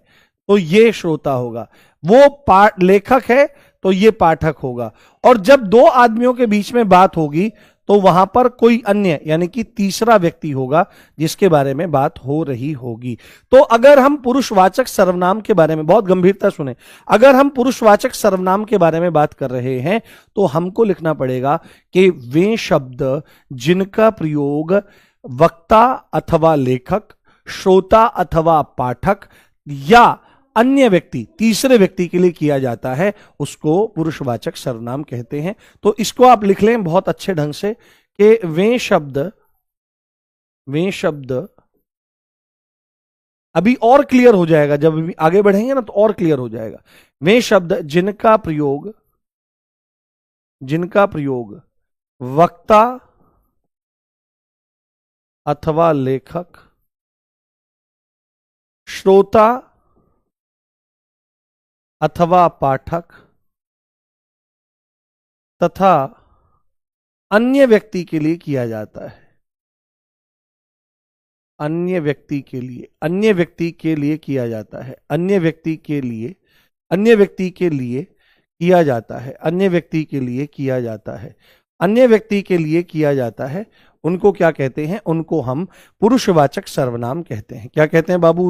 तो ये श्रोता होगा, वो लेखक है तो ये पाठक होगा। और जब दो आदमियों के बीच में बात होगी तो वहां पर कोई अन्य यानी कि तीसरा व्यक्ति होगा जिसके बारे में बात हो रही होगी। तो अगर हम पुरुषवाचक सर्वनाम के बारे में, बहुत गंभीरता सुने, अगर हम पुरुषवाचक सर्वनाम के बारे में बात कर रहे हैं तो हमको लिखना पड़ेगा कि वे शब्द जिनका प्रयोग वक्ता अथवा लेखक, श्रोता अथवा पाठक या अन्य व्यक्ति, तीसरे व्यक्ति के लिए किया जाता है, उसको पुरुषवाचक सर्वनाम कहते हैं। तो इसको आप लिख लें बहुत अच्छे ढंग से कि वे शब्द अभी और क्लियर हो जाएगा, जब अभी आगे बढ़ेंगे ना तो और क्लियर हो जाएगा। वे शब्द जिनका प्रयोग वक्ता अथवा लेखक, श्रोता अथवा पाठक तथा अन्य व्यक्ति के लिए किया जाता है, अन्य व्यक्ति के लिए किया जाता है, अन्य व्यक्ति के लिए किया जाता है, अन्य व्यक्ति के लिए किया जाता है, अन्य व्यक्ति के लिए किया जाता है, उनको क्या कहते हैं, उनको हम पुरुषवाचक सर्वनाम कहते हैं। क्या कहते हैं बाबू,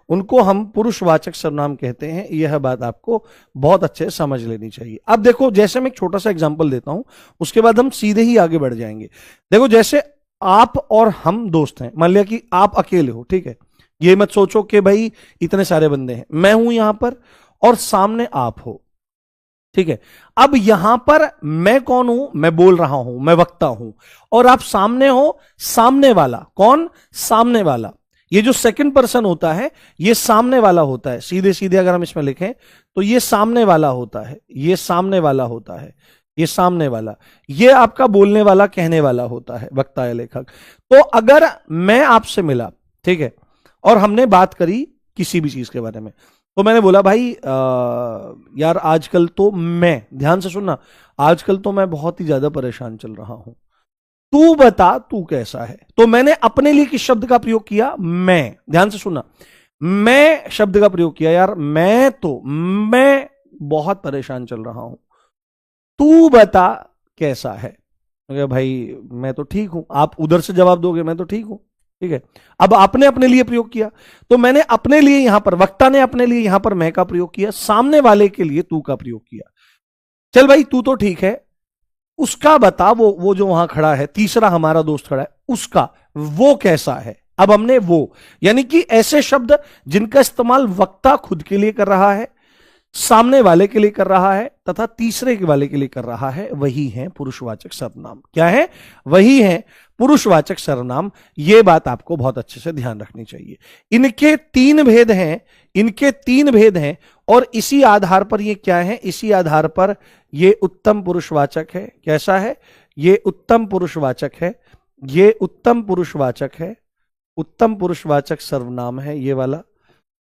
उनको हम पुरुषवाचक सर्वनाम कहते हैं। यह बात आपको बहुत अच्छे से समझ लेनी चाहिए। अब देखो, जैसे मैं एक छोटा सा एग्जांपल देता हूं, उसके बाद हम सीधे ही आगे बढ़ जाएंगे। देखो, जैसे आप और हम दोस्त हैं, मान लिया कि आप अकेले हो, ठीक है, ये मत सोचो कि भाई इतने सारे बंदे हैं, मैं हूं यहां पर और सामने आप हो, ठीक है। अब यहां पर मैं कौन हूं, मैं बोल रहा हूं, मैं वक्ता हूं, और आप सामने हो, सामने वाला कौन, सामने वाला, ये जो सेकंड पर्सन होता है ये सामने वाला होता है। सीधे सीधे अगर हम इसमें लिखें तो ये सामने वाला होता है, ये सामने वाला होता है, ये सामने वाला, ये आपका बोलने वाला, कहने वाला होता है, वक्ता या लेखक। तो अगर मैं आपसे मिला, ठीक है, और हमने बात करी किसी भी चीज के बारे में, तो मैंने बोला भाई यार आजकल तो मैं, ध्यान से सुनना, आजकल तो मैं बहुत ही ज्यादा परेशान चल रहा हूं, तू बता तू कैसा है। तो मैंने अपने लिए किस शब्द का प्रयोग किया, मैं, ध्यान से सुनना, मैं शब्द का प्रयोग किया, यार मैं बहुत परेशान चल रहा हूं, तू बता कैसा है। भाई मैं तो ठीक हूं, आप उधर से जवाब दोगे मैं तो ठीक हूं, ठीक है। अब आपने अपने लिए प्रयोग किया, तो मैंने अपने लिए यहां पर, वक्ता ने अपने लिए यहां पर मैं का प्रयोग किया, सामने वाले के लिए तू का प्रयोग किया। चल भाई तू तो ठीक है, उसका बता, वो जो वहां खड़ा है, तीसरा हमारा दोस्त खड़ा है, उसका, वो कैसा है। अब हमने वो, यानी कि ऐसे शब्द जिनका इस्तेमाल वक्ता खुद के लिए कर रहा है, सामने वाले के लिए कर रहा है तथा तीसरे के वाले के लिए कर रहा है, वही है पुरुषवाचक सर्वनाम। क्या है, वही है पुरुषवाचक सर्वनाम। यह बात आपको बहुत अच्छे से ध्यान रखनी चाहिए। इनके तीन भेद हैं, और इसी आधार पर ये क्या है, इसी आधार पर ये उत्तम पुरुषवाचक है। कैसा है, ये उत्तम पुरुषवाचक है, ये उत्तम पुरुषवाचक है, उत्तम पुरुषवाचक सर्वनाम है ये वाला।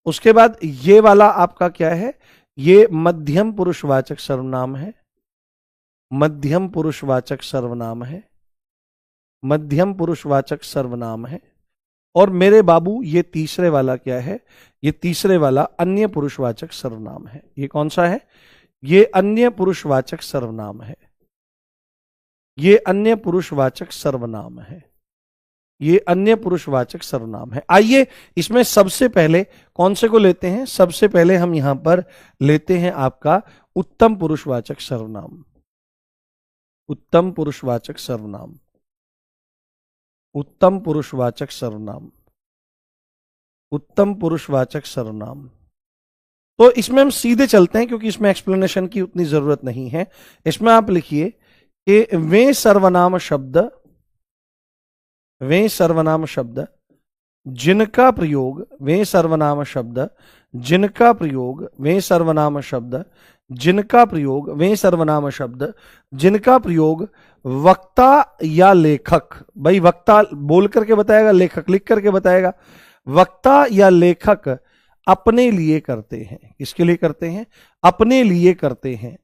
उसके बाद ये वाला आपका क्या है, ये मध्यम पुरुषवाचक सर्वनाम है, मध्यम पुरुषवाचक सर्वनाम है, मध्यम पुरुषवाचक सर्वनाम है। और मेरे बाबू ये तीसरे वाला क्या है, ये तीसरे वाला अन्य पुरुषवाचक सर्वनाम है। ये कौन सा है, ये अन्य पुरुषवाचक सर्वनाम है, ये अन्य पुरुषवाचक सर्वनाम है, ये अन्य पुरुषवाचक सर्वनाम है। आइए इसमें सबसे पहले कौन से को लेते हैं, सबसे पहले हम यहां पर लेते हैं आपका उत्तम पुरुषवाचक सर्वनाम, उत्तम पुरुषवाचक सर्वनाम, उत्तम पुरुषवाचक सर्वनाम, उत्तम पुरुषवाचक सर्वनाम। तो इसमें हम सीधे चलते हैं क्योंकि इसमें एक्सप्लेनेशन की उतनी जरूरत नहीं है। इसमें आप लिखिए कि वे सर्वनाम शब्द, वे सर्वनाम शब्द जिनका प्रयोग, वे सर्वनाम शब्द जिनका प्रयोग, वे सर्वनाम शब्द जिनका प्रयोग, वे सर्वनाम शब्द जिनका प्रयोग वक्ता या लेखक, भाई वक्ता बोल करके बताएगा, लेखक लिख करके बताएगा, वक्ता या लेखक अपने लिए करते हैं। किसके लिए करते हैं? अपने लिए करते हैं,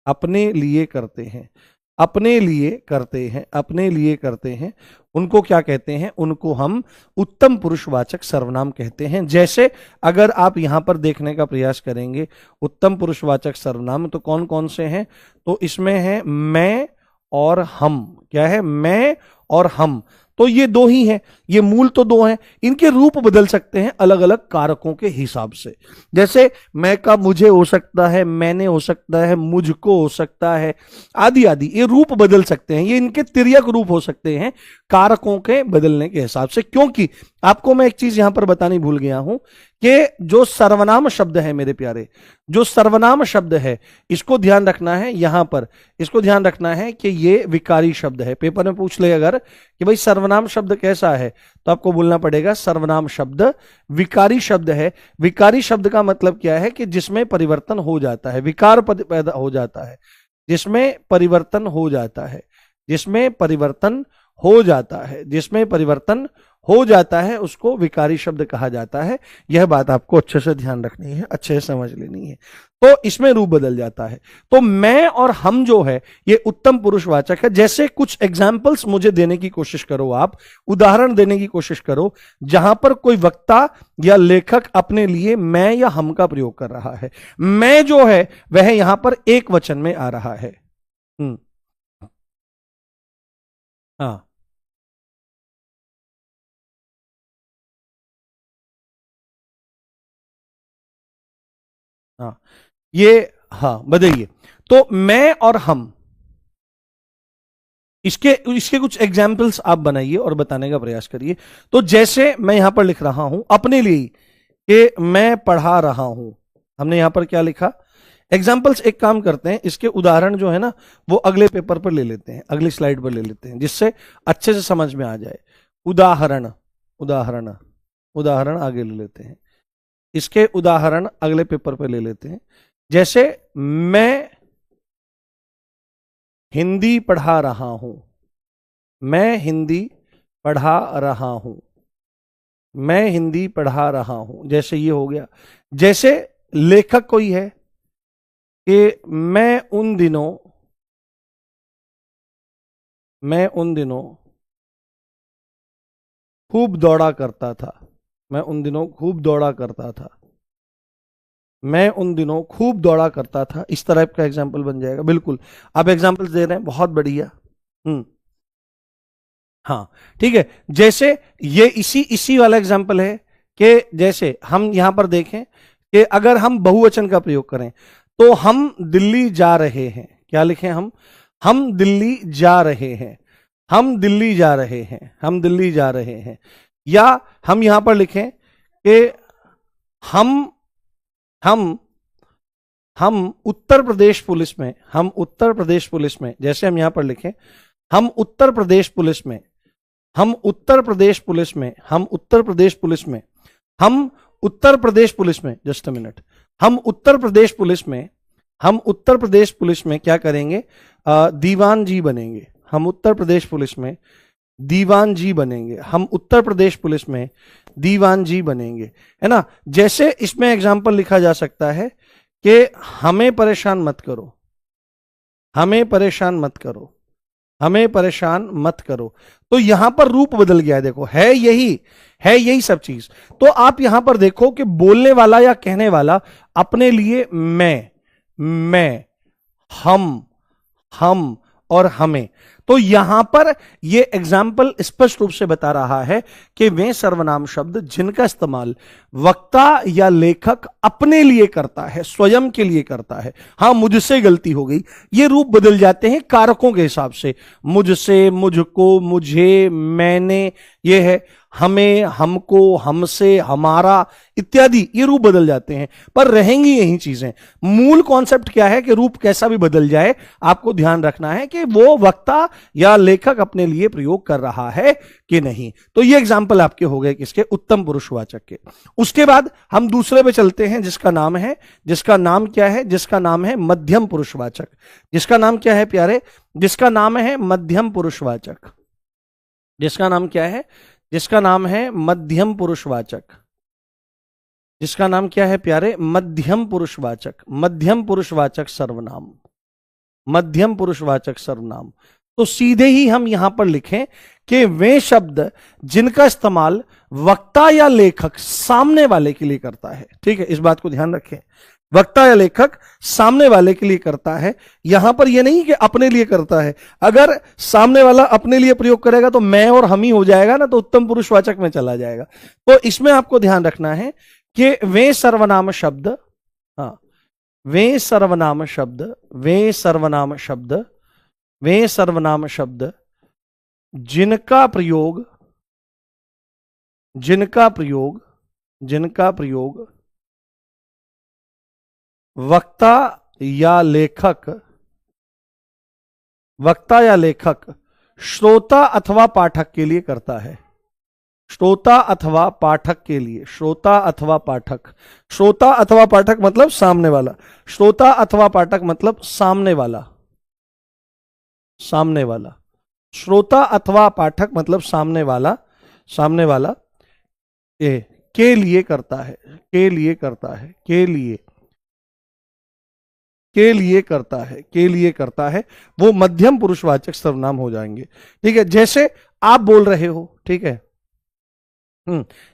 अपने लिए करते हैं, अपने लिए करते हैं, अपने लिए करते हैं, उनको क्या कहते हैं? उनको हम उत्तम पुरुषवाचक सर्वनाम कहते हैं। जैसे अगर आप यहां पर देखने का प्रयास करेंगे उत्तम पुरुषवाचक सर्वनाम तो कौन कौन से हैं? तो इसमें है मैं और हम। क्या है? मैं और हम। तो ये दो ही हैं, ये मूल तो दो हैं, इनके रूप बदल सकते हैं अलग अलग कारकों के हिसाब से। जैसे मैं का मुझे हो सकता है, मैंने हो सकता है, मुझको हो सकता है, आदि आदि, ये रूप बदल सकते हैं, ये इनके तिर्यक रूप हो सकते हैं कारकों के बदलने के हिसाब से। क्योंकि आपको मैं एक चीज यहां पर बतानी भूल गया हूं कि जो सर्वनाम शब्द है मेरे प्यारे, जो सर्वनाम शब्द है इसको ध्यान रखना है यहां पर, इसको ध्यान रखना है कि ये विकारी शब्द है। पेपर में पूछ ले अगर कि भाई सर्वनाम शब्द कैसा है, तो आपको बोलना पड़ेगा सर्वनाम शब्द विकारी शब्द है। विकारी शब्द का मतलब क्या है? कि जिसमें परिवर्तन हो जाता है, विकार पैदा हो जाता है, जिसमें परिवर्तन हो जाता है, जिसमें परिवर्तन हो जाता है, जिसमें परिवर्तन हो जाता है, उसको विकारी शब्द कहा जाता है। यह बात आपको अच्छे से ध्यान रखनी है, अच्छे से समझ लेनी है। तो इसमें रूप बदल जाता है। तो मैं और हम जो है ये उत्तम पुरुषवाचक है। जैसे कुछ एग्जाम्पल्स मुझे देने की कोशिश करो, आप उदाहरण देने की कोशिश करो जहां पर कोई वक्ता या लेखक अपने लिए मैं या हम का प्रयोग कर रहा है। मैं जो है वह यहां पर एक वचन में आ रहा है। हाँ हाँ, ये हाँ बताइए। तो मैं और हम, इसके इसके कुछ एग्जाम्पल्स आप बनाइए और बताने का प्रयास करिए। तो जैसे मैं यहां पर लिख रहा हूं अपने लिए कि मैं पढ़ा रहा हूं, हमने यहां पर क्या लिखा? एग्जाम्पल्स। एक काम करते हैं, इसके उदाहरण जो है ना वो अगले पेपर पर ले लेते हैं, अगली स्लाइड पर ले लेते हैं, जिससे अच्छे से समझ में आ जाए। उदाहरण, उदाहरण, उदाहरण आगे ले लेते हैं, इसके उदाहरण अगले पेपर पर ले लेते हैं। जैसे मैं हिंदी पढ़ा रहा हूं, मैं हिंदी पढ़ा रहा हूं, मैं हिंदी पढ़ा रहा हूं, जैसे ये हो गया। जैसे लेखक कोई है कि मैं उन दिनों खूब दौड़ा करता था, मैं उन दिनों खूब दौड़ा करता था, मैं उन दिनों खूब दौड़ा करता था। इस तरह का एग्जाम्पल बन जाएगा। बिल्कुल आप एग्जाम्पल्स दे रहे हैं, बहुत बढ़िया। हाँ ठीक है। जैसे ये इसी इसी वाला एग्जाम्पल है कि जैसे हम यहां पर देखें कि अगर हम बहुवचन का प्रयोग करें तो हम दिल्ली जा रहे हैं। क्या लिखें हम दिल्ली जा रहे हैं, हम दिल्ली जा रहे हैं, हम दिल्ली जा रहे हैं। या हम यहां पर लिखें कि हम हम हम उत्तर प्रदेश पुलिस में, हम उत्तर प्रदेश पुलिस में, जैसे हम यहां पर लिखें हम उत्तर प्रदेश पुलिस में, हम उत्तर प्रदेश पुलिस में, हम उत्तर प्रदेश पुलिस में, हम उत्तर प्रदेश पुलिस में, जस्ट अ मिनट, हम उत्तर प्रदेश पुलिस में, हम उत्तर प्रदेश पुलिस में क्या करेंगे? दीवान जी बनेंगे। हम उत्तर प्रदेश पुलिस में दीवान जी बनेंगे, हम उत्तर प्रदेश पुलिस में दीवान जी बनेंगे, है ना। जैसे इसमें एग्जाम्पल लिखा जा सकता है कि हमें परेशान मत करो, हमें परेशान मत करो, हमें परेशान मत करो। तो यहां पर रूप बदल गया है, देखो है यही सब चीज। तो आप यहां पर देखो कि बोलने वाला या कहने वाला अपने लिए मैं, हम और हमें। तो यहां पर यह एग्जाम्पल स्पष्ट रूप से बता रहा है कि वे सर्वनाम शब्द जिनका इस्तेमाल वक्ता या लेखक अपने लिए करता है, स्वयं के लिए करता है। हां मुझसे गलती हो गई, ये रूप बदल जाते हैं कारकों के हिसाब से। मुझसे, मुझको, मुझे, मैंने, ये है हमें, हमको, हमसे, हमारा इत्यादि, ये रूप बदल जाते हैं पर रहेंगी यही चीजें। मूल कॉन्सेप्ट क्या है कि रूप कैसा भी बदल जाए आपको ध्यान रखना है कि वो वक्ता या लेखक अपने लिए प्रयोग कर रहा है कि नहीं। तो ये एग्जाम्पल आपके हो गए किसके? उत्तम पुरुषवाचक के। उसके बाद हम दूसरे पे चलते हैं जिसका नाम क्या है? जिसका नाम है मध्यम पुरुषवाचक। जिसका नाम क्या है प्यारे? जिसका नाम है मध्यम पुरुषवाचक। जिसका नाम क्या है? जिसका नाम है मध्यम पुरुषवाचक। जिसका नाम क्या है प्यारे? मध्यम पुरुषवाचक, मध्यम पुरुषवाचक सर्वनाम, मध्यम पुरुषवाचक सर्वनाम। तो सीधे ही हम यहां पर लिखें कि वे शब्द जिनका इस्तेमाल वक्ता या लेखक सामने वाले के लिए करता है। ठीक है, इस बात को ध्यान रखें, वक्ता या लेखक सामने वाले के लिए करता है। यहां पर यह नहीं कि अपने लिए करता है। अगर सामने वाला अपने लिए प्रयोग करेगा तो मैं और हम ही हो जाएगा ना, तो उत्तम पुरुषवाचक में चला जाएगा। तो इसमें आपको ध्यान रखना है कि वे सर्वनाम शब्द, हाँ, वे सर्वनाम शब्द, वे सर्वनाम शब्द, वे सर्वनाम शब्द जिनका प्रयोग, जिनका प्रयोग, जिनका प्रयोग वक्ता या लेखक, वक्ता या लेखक श्रोता अथवा पाठक के लिए करता है। श्रोता अथवा पाठक के लिए, श्रोता अथवा पाठक, श्रोता अथवा पाठक मतलब सामने वाला, श्रोता अथवा पाठक मतलब सामने वाला, सामने वाला, श्रोता अथवा पाठक मतलब सामने वाला, सामने वाला के लिए करता है, के लिए करता है, के लिए, के लिए करता है, के लिए करता है, वो मध्यम पुरुषवाचक सर्वनाम हो जाएंगे। ठीक है, जैसे आप बोल रहे हो, ठीक है,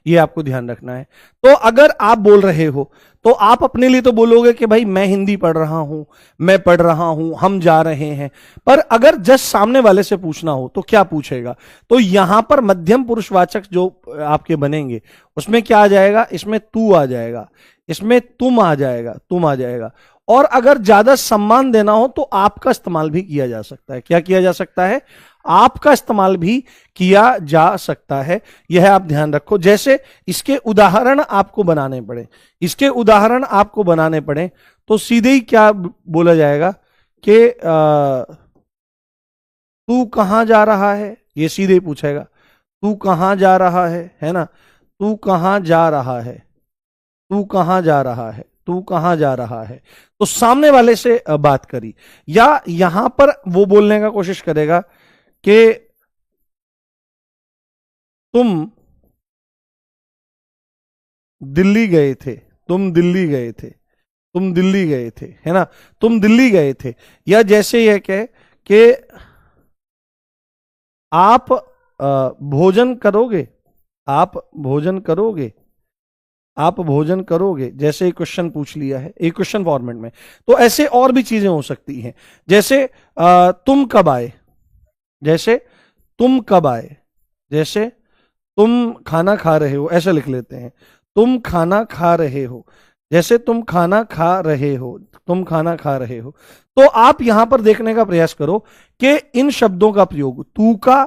ये आपको ध्यान रखना है। तो अगर आप बोल रहे हो तो आप अपने लिए तो बोलोगे कि भाई मैं हिंदी पढ़ रहा हूं, मैं पढ़ रहा हूं, हम जा रहे हैं। पर अगर जस्ट सामने वाले से पूछना हो तो क्या पूछेगा? तो यहां पर मध्यम पुरुषवाचक जो आपके बनेंगे उसमें क्या आ जाएगा? इसमें तू आ जाएगा, इसमें तुम आ जाएगा, तुम आ जाएगा। और अगर ज्यादा सम्मान देना हो तो आपका इस्तेमाल भी किया जा सकता है। क्या किया जा सकता है? आपका इस्तेमाल भी किया जा सकता है। यह आप ध्यान रखो। जैसे इसके उदाहरण आपको बनाने पड़े, इसके उदाहरण आपको बनाने पड़े तो सीधे ही क्या बोला जाएगा कि तू कहां जा रहा है, ये सीधे ही पूछेगा, तू कहां जा रहा है ना, तू कहां जा रहा है, तू कहां जा रहा है, तू कहां जा रहा है। तो सामने वाले से बात करी। या यहां पर वो बोलने का कोशिश करेगा कि तुम दिल्ली गए थे, तुम दिल्ली गए थे, तुम दिल्ली गए थे, है ना, तुम दिल्ली गए थे। या जैसे यह कहे कि आप भोजन करोगे, आप भोजन करोगे, आप भोजन करोगे, जैसे एक क्वेश्चन पूछ लिया है एक क्वेश्चन फॉर्मेट में। तो ऐसे और भी चीजें हो सकती हैं, जैसे तुम कब आए, जैसे तुम कब आए, जैसे तुम खाना खा रहे हो, ऐसे लिख लेते हैं, तुम खाना खा रहे हो, जैसे तुम खाना खा रहे हो, तुम खाना खा रहे हो। तो आप यहां पर देखने का प्रयास करो कि इन शब्दों का प्रयोग तू का,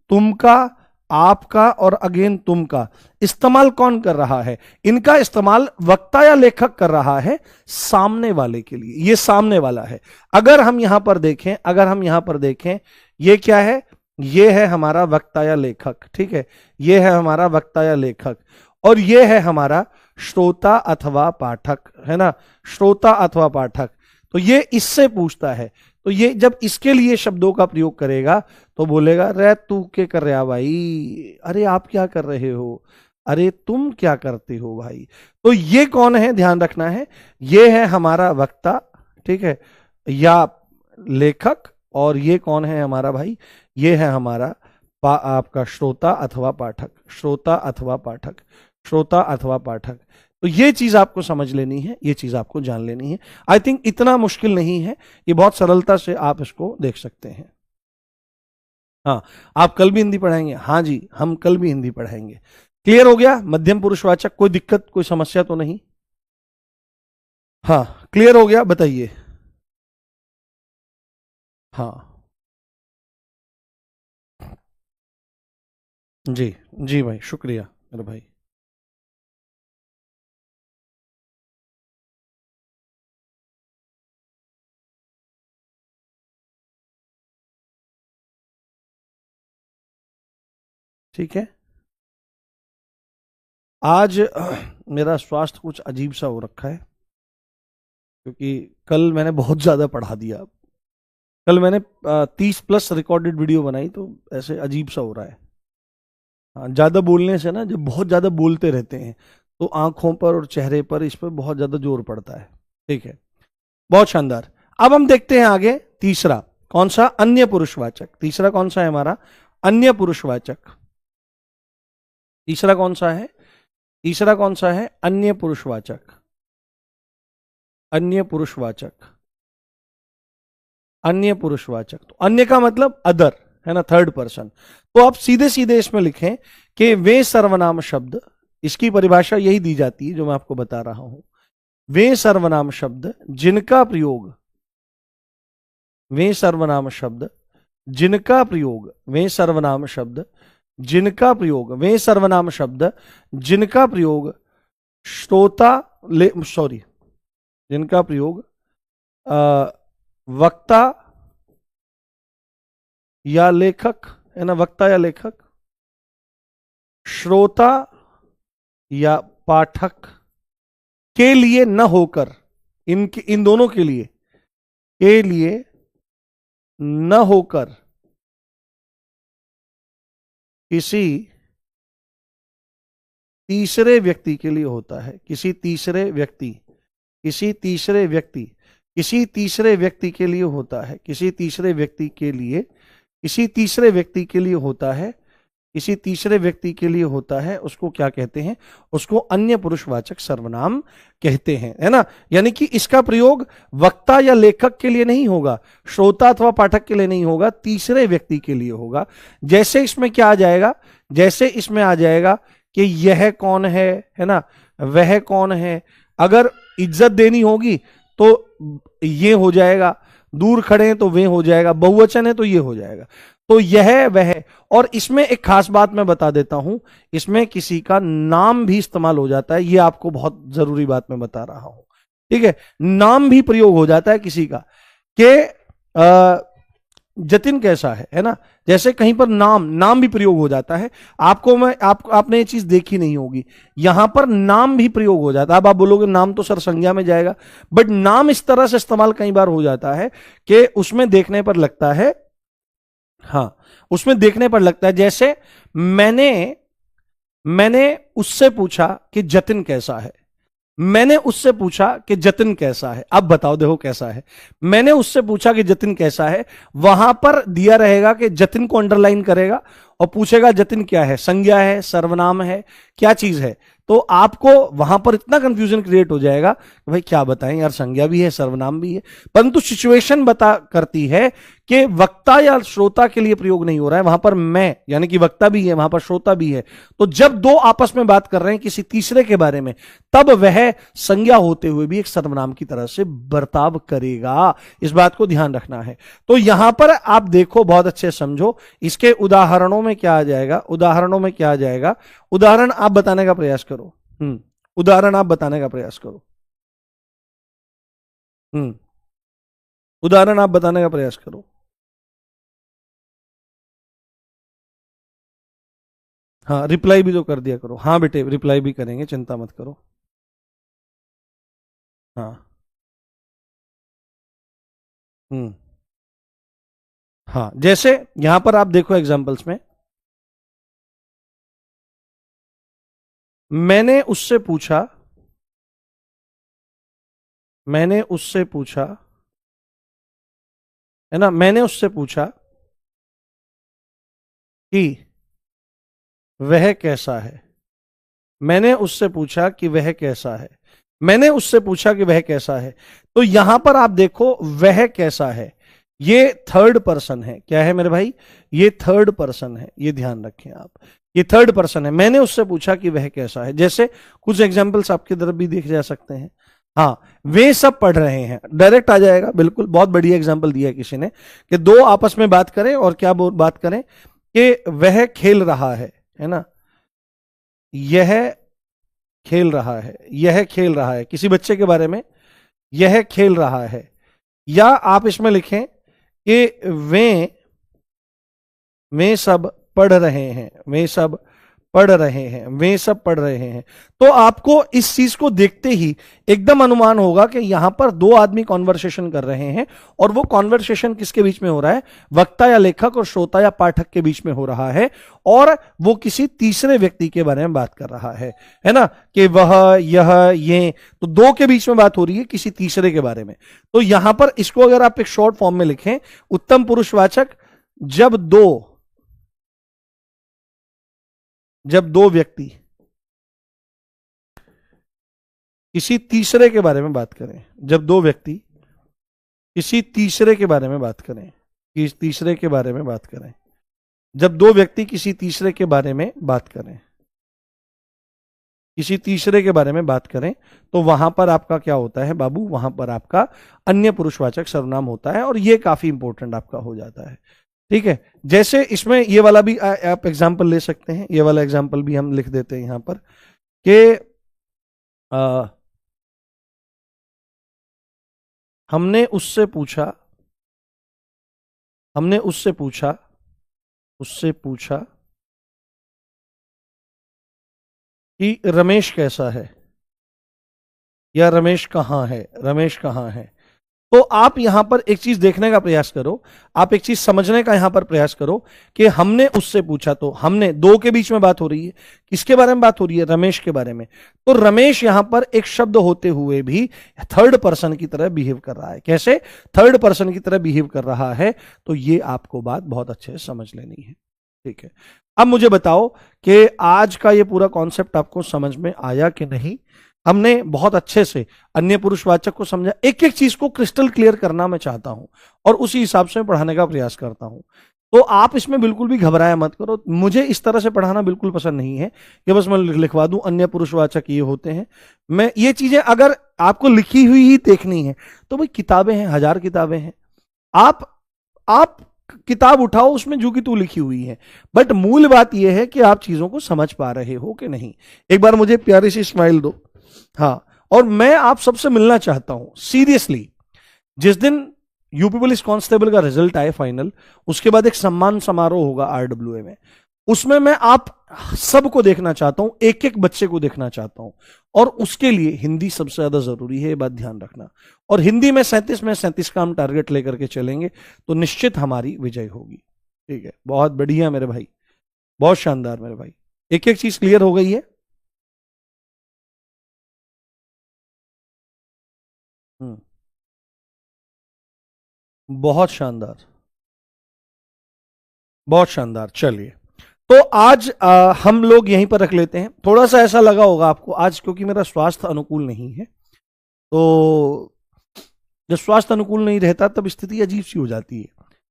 तुम का, आपका और अगेन तुम का इस्तेमाल कौन कर रहा है? इनका इस्तेमाल वक्ता या लेखक कर रहा है सामने वाले के लिए। ये सामने वाला है। अगर हम यहां पर देखें, अगर हम यहां पर देखें, ये क्या है? ये है हमारा वक्ता या लेखक। ठीक है, ये है हमारा वक्ता या लेखक और ये है हमारा श्रोता अथवा पाठक, है ना, श्रोता अथवा पाठक। तो ये इससे पूछता है। तो ये जब इसके लिए शब्दों का प्रयोग करेगा तो बोलेगा रे तू क्या कर रहा भाई, अरे आप क्या कर रहे हो, अरे तुम क्या करते हो भाई। तो ये कौन है? ध्यान रखना है, ये है हमारा वक्ता, ठीक है, या लेखक। और ये कौन है हमारा भाई? ये है हमारा आपका श्रोता अथवा पाठक, श्रोता अथवा पाठक, श्रोता अथवा पाठक। तो ये चीज आपको समझ लेनी है, ये चीज आपको जान लेनी है। आई थिंक इतना मुश्किल नहीं है, ये बहुत सरलता से आप इसको देख सकते हैं। हाँ, आप कल भी हिंदी पढ़ाएंगे? हाँ जी, हम कल भी हिंदी पढ़ाएंगे। क्लियर हो गया? मध्यम पुरुषवाचक, कोई दिक्कत, कोई समस्या तो नहीं? हाँ, क्लियर हो गया, बताइए। हाँ जी, जी भाई, शुक्रिया मेरे भाई। ठीक है, आज मेरा स्वास्थ्य कुछ अजीब सा हो रखा है क्योंकि कल मैंने बहुत ज़्यादा पढ़ा दिया। कल मैंने 30+ रिकॉर्डेड वीडियो बनाई, तो ऐसे अजीब सा हो रहा है। हाँ, ज़्यादा बोलने से ना, जब बहुत ज़्यादा बोलते रहते हैं तो आंखों पर और चेहरे पर इस पर बहुत ज्यादा जोर पड़ता है। ठीक है, बहुत शानदार। अब हम देखते हैं आगे तीसरा, कौन सा? अन्य पुरुषवाचक। तीसरा कौन सा है हमारा? अन्य पुरुषवाचक। तीसरा कौन सा है? तीसरा कौन सा है? अन्य पुरुषवाचक। अन्य पुरुषवाचक। अन्य पुरुषवाचक, तो अन्य का मतलब अदर, है ना, थर्ड पर्सन। तो आप सीधे सीधे इसमें लिखें कि वे सर्वनाम शब्द, इसकी परिभाषा यही दी जाती है जो मैं आपको बता रहा हूं। वे सर्वनाम शब्द जिनका प्रयोग, वे सर्वनाम शब्द जिनका प्रयोग, वे सर्वनाम शब्द जिनका प्रयोग, वे सर्वनाम शब्द जिनका प्रयोग श्रोता सॉरी जिनका प्रयोग वक्ता या लेखक, है ना, वक्ता या लेखक, श्रोता या पाठक के लिए न होकर, इन दोनों के लिए न होकर किसी तीसरे व्यक्ति के लिए होता है। किसी तीसरे व्यक्ति, किसी तीसरे व्यक्ति, किसी तीसरे व्यक्ति के लिए होता है। किसी तीसरे व्यक्ति के लिए, किसी तीसरे व्यक्ति के लिए होता है, किसी तीसरे व्यक्ति के लिए होता है, उसको क्या कहते हैं? उसको अन्य पुरुषवाचक सर्वनाम कहते हैं, है ना। यानी कि इसका प्रयोग वक्ता या लेखक के लिए नहीं होगा, श्रोता अथवा पाठक के लिए नहीं होगा, तीसरे व्यक्ति के लिए होगा। जैसे इसमें क्या आ जाएगा? जैसे इसमें आ जाएगा कि यह कौन है ना, वह कौन है। अगर इज्जत देनी होगी तो ये हो जाएगा, दूर खड़े हैं तो वे हो जाएगा, बहुवचन है तो ये हो जाएगा। तो यह वह, और इसमें एक खास बात मैं बता देता हूं, इसमें किसी का नाम भी इस्तेमाल हो जाता है। ये आपको बहुत जरूरी बात मैं बता रहा हूं, ठीक है। नाम भी प्रयोग हो जाता है किसी का, कि जतिन कैसा है ना। जैसे कहीं पर नाम भी प्रयोग हो जाता है। आपने ये चीज देखी नहीं होगी, यहां पर नाम भी प्रयोग हो जाता है। अब आप बोलोगे नाम तो सर संज्ञा में जाएगा, बट नाम इस तरह से इस्तेमाल कई बार हो जाता है कि उसमें देखने पर लगता है, हाँ, उसमें देखने पर लगता है, जैसे मैंने उससे पूछा कि जतिन कैसा है। मैंने उससे पूछा कि जतिन कैसा है। अब बताओ, देखो कैसा है। मैंने उससे पूछा कि जतिन कैसा है, वहां पर दिया रहेगा कि जतिन को अंडरलाइन करेगा और पूछेगा जतिन क्या है, संज्ञा है, सर्वनाम है, क्या चीज है। तो आपको वहां पर इतना कंफ्यूजन क्रिएट हो जाएगा कि भाई क्या बताएं यार, संज्ञा भी है, सर्वनाम भी है। परंतु सिचुएशन बता करती है कि वक्ता या श्रोता के लिए प्रयोग नहीं हो रहा है, वहां पर मैं, यानी कि वक्ता भी है, वहां पर श्रोता भी है। तो जब दो आपस में बात कर रहे हैं किसी तीसरे के बारे में, तब वह संज्ञा होते हुए भी एक सर्वनाम की तरह से बर्ताव करेगा। इस बात को ध्यान रखना है। तो यहां पर आप देखो, बहुत अच्छे समझो। इसके उदाहरणों में क्या आ जाएगा? उदाहरणों में क्या आ जाएगा? उदाहरण आप बताने का प्रयास करो। उदाहरण आप बताने का प्रयास करो। उदाहरण आप बताने का प्रयास करो। हाँ, रिप्लाई भी तो कर दिया करो। हाँ बेटे, रिप्लाई भी करेंगे, चिंता मत करो। हाँ। हाँ, जैसे यहां पर आप देखो एग्जांपल्स में, मैंने उससे पूछा, मैंने उससे पूछा, है ना, मैंने उससे पूछा कि वह कैसा है। मैंने उससे पूछा कि वह कैसा है। मैंने उससे पूछा कि वह कैसा है। तो यहां पर आप देखो, वह कैसा है, ये थर्ड पर्सन है। क्या है मेरे भाई? ये थर्ड पर्सन है, ये ध्यान रखें आप, ये थर्ड पर्सन है। मैंने उससे पूछा कि वह कैसा है। जैसे कुछ एग्जाम्पल्स आपकी तरफ भी देखे जा सकते हैं। हाँ, वे सब पढ़ रहे हैं, डायरेक्ट आ जाएगा, बिल्कुल। बहुत बढ़िया एग्जाम्पल दिया किसी ने कि दो आपस में बात करें और क्या बात करें कि वह खेल रहा है ना, यह खेल रहा है, यह खेल रहा है, किसी बच्चे के बारे में, यह खेल रहा है। या आप इसमें लिखें कि वे सब पढ़ रहे हैं, वे सब पढ़ रहे हैं, वे सब पढ़ रहे हैं। तो आपको इस चीज को देखते ही एकदम अनुमान होगा कि यहां पर दो आदमी कॉन्वर्सेशन कर रहे हैं, और वो कॉन्वर्सेशन किसके बीच में हो रहा है? वक्ता या लेखक और श्रोता या पाठक के बीच में हो रहा है, और वो किसी तीसरे व्यक्ति के बारे में बात कर रहा है ना, कि वह, यह, ये, तो दो के बीच में बात हो रही है किसी तीसरे के बारे में। तो यहां पर इसको अगर आप एक शॉर्ट फॉर्म में लिखें, उत्तम पुरुषवाचक जब दो व्यक्ति किसी तीसरे के बारे में बात करें, जब दो व्यक्ति किसी तीसरे के बारे में बात करें, किसी तीसरे के बारे में बात करें, जब दो व्यक्ति किसी तीसरे के बारे में बात करें, किसी तीसरे के बारे में बात करें, तो वहां पर आपका क्या होता है बाबू? वहां पर आपका अन्य पुरुषवाचक सर्वनाम होता है, और ये काफी इंपॉर्टेंट आपका हो जाता है। ठीक है, जैसे इसमें ये वाला भी आप एग्जाम्पल ले सकते हैं, ये वाला एग्जाम्पल भी हम लिख देते हैं यहां पर कि हमने उससे पूछा कि रमेश कैसा है, या रमेश कहाँ है। तो आप यहां पर एक चीज देखने का प्रयास करो, आप एक चीज समझने का यहां पर प्रयास करो कि हमने उससे पूछा, तो हमने, दो के बीच में बात हो रही है, किसके बारे में बात हो रही है? रमेश के बारे में। तो रमेश यहां पर एक शब्द होते हुए भी थर्ड पर्सन की तरह बिहेव कर रहा है। कैसे थर्ड पर्सन की तरह बिहेव कर रहा है? तो ये आपको बात बहुत अच्छे से समझ लेनी है। ठीक है, अब मुझे बताओ कि आज का ये पूरा कॉन्सेप्ट आपको समझ में आया कि नहीं? हमने बहुत अच्छे से अन्य पुरुषवाचक को समझा, एक एक चीज को क्रिस्टल क्लियर करना मैं चाहता हूं, और उसी हिसाब से पढ़ाने का प्रयास करता हूं। तो आप इसमें बिल्कुल भी घबराया मत करो। मुझे इस तरह से पढ़ाना बिल्कुल पसंद नहीं है कि बस मैं लिखवा दूं अन्य पुरुषवाचक ये होते हैं। मैं ये चीजें अगर आपको लिखी हुई ही देखनी है तो भाई किताबें हैं, 1000 किताबें हैं, आप किताब उठाओ, उसमें जो कि तू लिखी हुई है। बट मूल बात यह है कि आप चीजों को समझ पा रहे हो कि नहीं। एक बार मुझे प्यारी सी स्माइल दो। हाँ, और मैं आप सबसे मिलना चाहता हूं सीरियसली। जिस दिन यूपी पुलिस कांस्टेबल का रिजल्ट आए फाइनल, उसके बाद एक सम्मान समारोह होगा आरडब्ल्यूए में, उसमें मैं आप सबको देखना चाहता हूं, एक एक बच्चे को देखना चाहता हूं। और उसके लिए हिंदी सबसे ज्यादा जरूरी है, ये बात ध्यान रखना। और हिंदी में 37 का हम टारगेट लेकर के चलेंगे तो निश्चित हमारी विजय होगी। ठीक है, बहुत बढ़िया मेरे भाई, बहुत शानदार मेरे भाई। एक एक चीज क्लियर हो गई है। बहुत शानदार, बहुत शानदार। चलिए, तो आज हम लोग यहीं पर रख लेते हैं। थोड़ा सा ऐसा लगा होगा आपको आज, क्योंकि मेरा स्वास्थ्य अनुकूल नहीं है, तो जब स्वास्थ्य अनुकूल नहीं रहता तब स्थिति अजीब सी हो जाती है।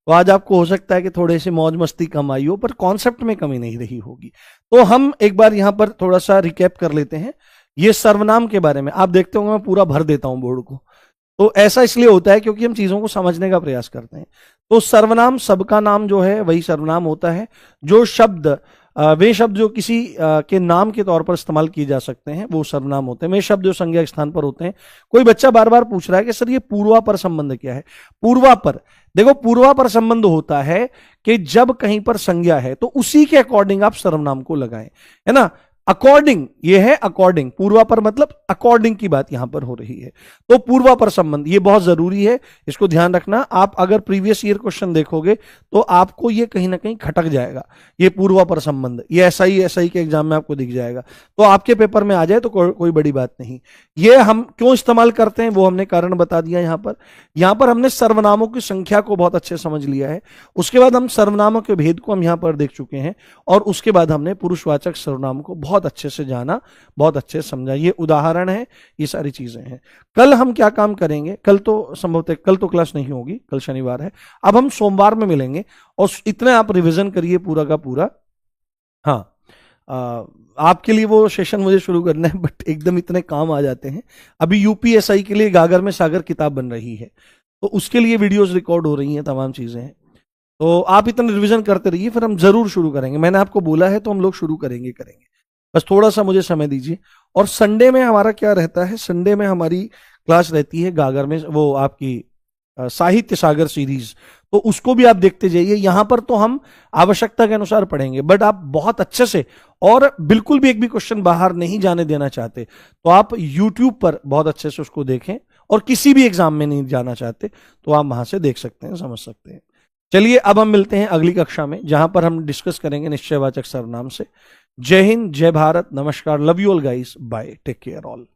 तो आज आपको हो सकता है कि थोड़े से मौज मस्ती कम आई हो, पर कॉन्सेप्ट में कमी नहीं रही होगी। तो हम एक बार यहां पर थोड़ा सा रिकैप कर लेते हैं। ये सर्वनाम के बारे में आप देखते होंगे, मैं पूरा भर देता हूं बोर्ड को। तो ऐसा इसलिए होता है क्योंकि हम चीजों को समझने का प्रयास करते हैं। तो सर्वनाम, सबका नाम जो है वही सर्वनाम होता है। जो शब्द, वे शब्द जो किसी के नाम के तौर पर इस्तेमाल किए जा सकते हैं वो सर्वनाम होते हैं। वे शब्द जो संज्ञा के स्थान पर होते हैं। कोई बच्चा बार बार पूछ रहा है कि सर ये पूर्वापर संबंध क्या है? पूर्वापर, देखो पूर्वापर संबंध होता है कि जब कहीं पर संज्ञा है तो उसी के अकॉर्डिंग आप सर्वनाम को लगाएं, है ना। अकॉर्डिंग, ये है अकॉर्डिंग, पूर्वापर मतलब अकॉर्डिंग की बात यहां पर हो रही है। तो पूर्वापर संबंध ये बहुत जरूरी है, इसको ध्यान रखना। आप अगर प्रीवियस ईयर क्वेश्चन देखोगे तो आपको ये कहीं ना कहीं खटक जाएगा। ये पूर्वापर संबंध, ये एसआई के एग्जाम में आपको दिख जाएगा। तो आपके पेपर में आ जाए तो कोई बड़ी बात नहीं। ये हम क्यों इस्तेमाल करते हैं वो हमने कारण बता दिया। यहां पर हमने सर्वनामों की संख्या को बहुत अच्छे समझ लिया है। उसके बाद हम सर्वनामों के भेद को हम यहां पर देख चुके हैं, और उसके बाद हमने पुरुषवाचक सर्वनाम को बहुत अच्छे से जाना, बहुत अच्छे से समझा। ये उदाहरण है, ये सारी चीजें हैं। कल हम क्या काम करेंगे, कल तो संभवतः कल तो क्लास नहीं होगी, कल शनिवार है। अब हम सोमवार में मिलेंगे, और इतने आप रिवीजन करिए पूरा का पूरा। हाँ, आपके लिए वो सेशन मुझे शुरू करना है, बट एकदम इतने काम आ जाते हैं। अभी यूपीएसआई के लिए गागर में सागर किताब बन रही है, तो उसके लिए वीडियोस रिकॉर्ड हो रही हैं, तमाम चीजें हैं। तो आप इतना रिवीजन करते रहिए, फिर हम जरूर शुरू करेंगे। मैंने आपको बोला है तो हम लोग शुरू करेंगे। बस थोड़ा सा मुझे समय दीजिए। और संडे में हमारा क्या रहता है, संडे में हमारी क्लास रहती है गागर में, वो आपकी साहित्य सागर सीरीज, तो उसको भी आप देखते जाइए। यहां पर तो हम आवश्यकता के अनुसार पढ़ेंगे, बट आप बहुत अच्छे से और बिल्कुल भी एक भी क्वेश्चन बाहर नहीं जाने देना चाहते तो आप YouTube पर बहुत अच्छे से उसको देखें, और किसी भी एग्जाम में नहीं जाना चाहते तो आप वहां से देख सकते हैं, समझ सकते हैं। चलिए अब हम मिलते हैं अगली कक्षा में, जहां पर हम डिस्कस करेंगे निश्चयवाचक सर्वनाम से। जय हिंद, जय भारत, नमस्कार, love you all guys, bye, take care all.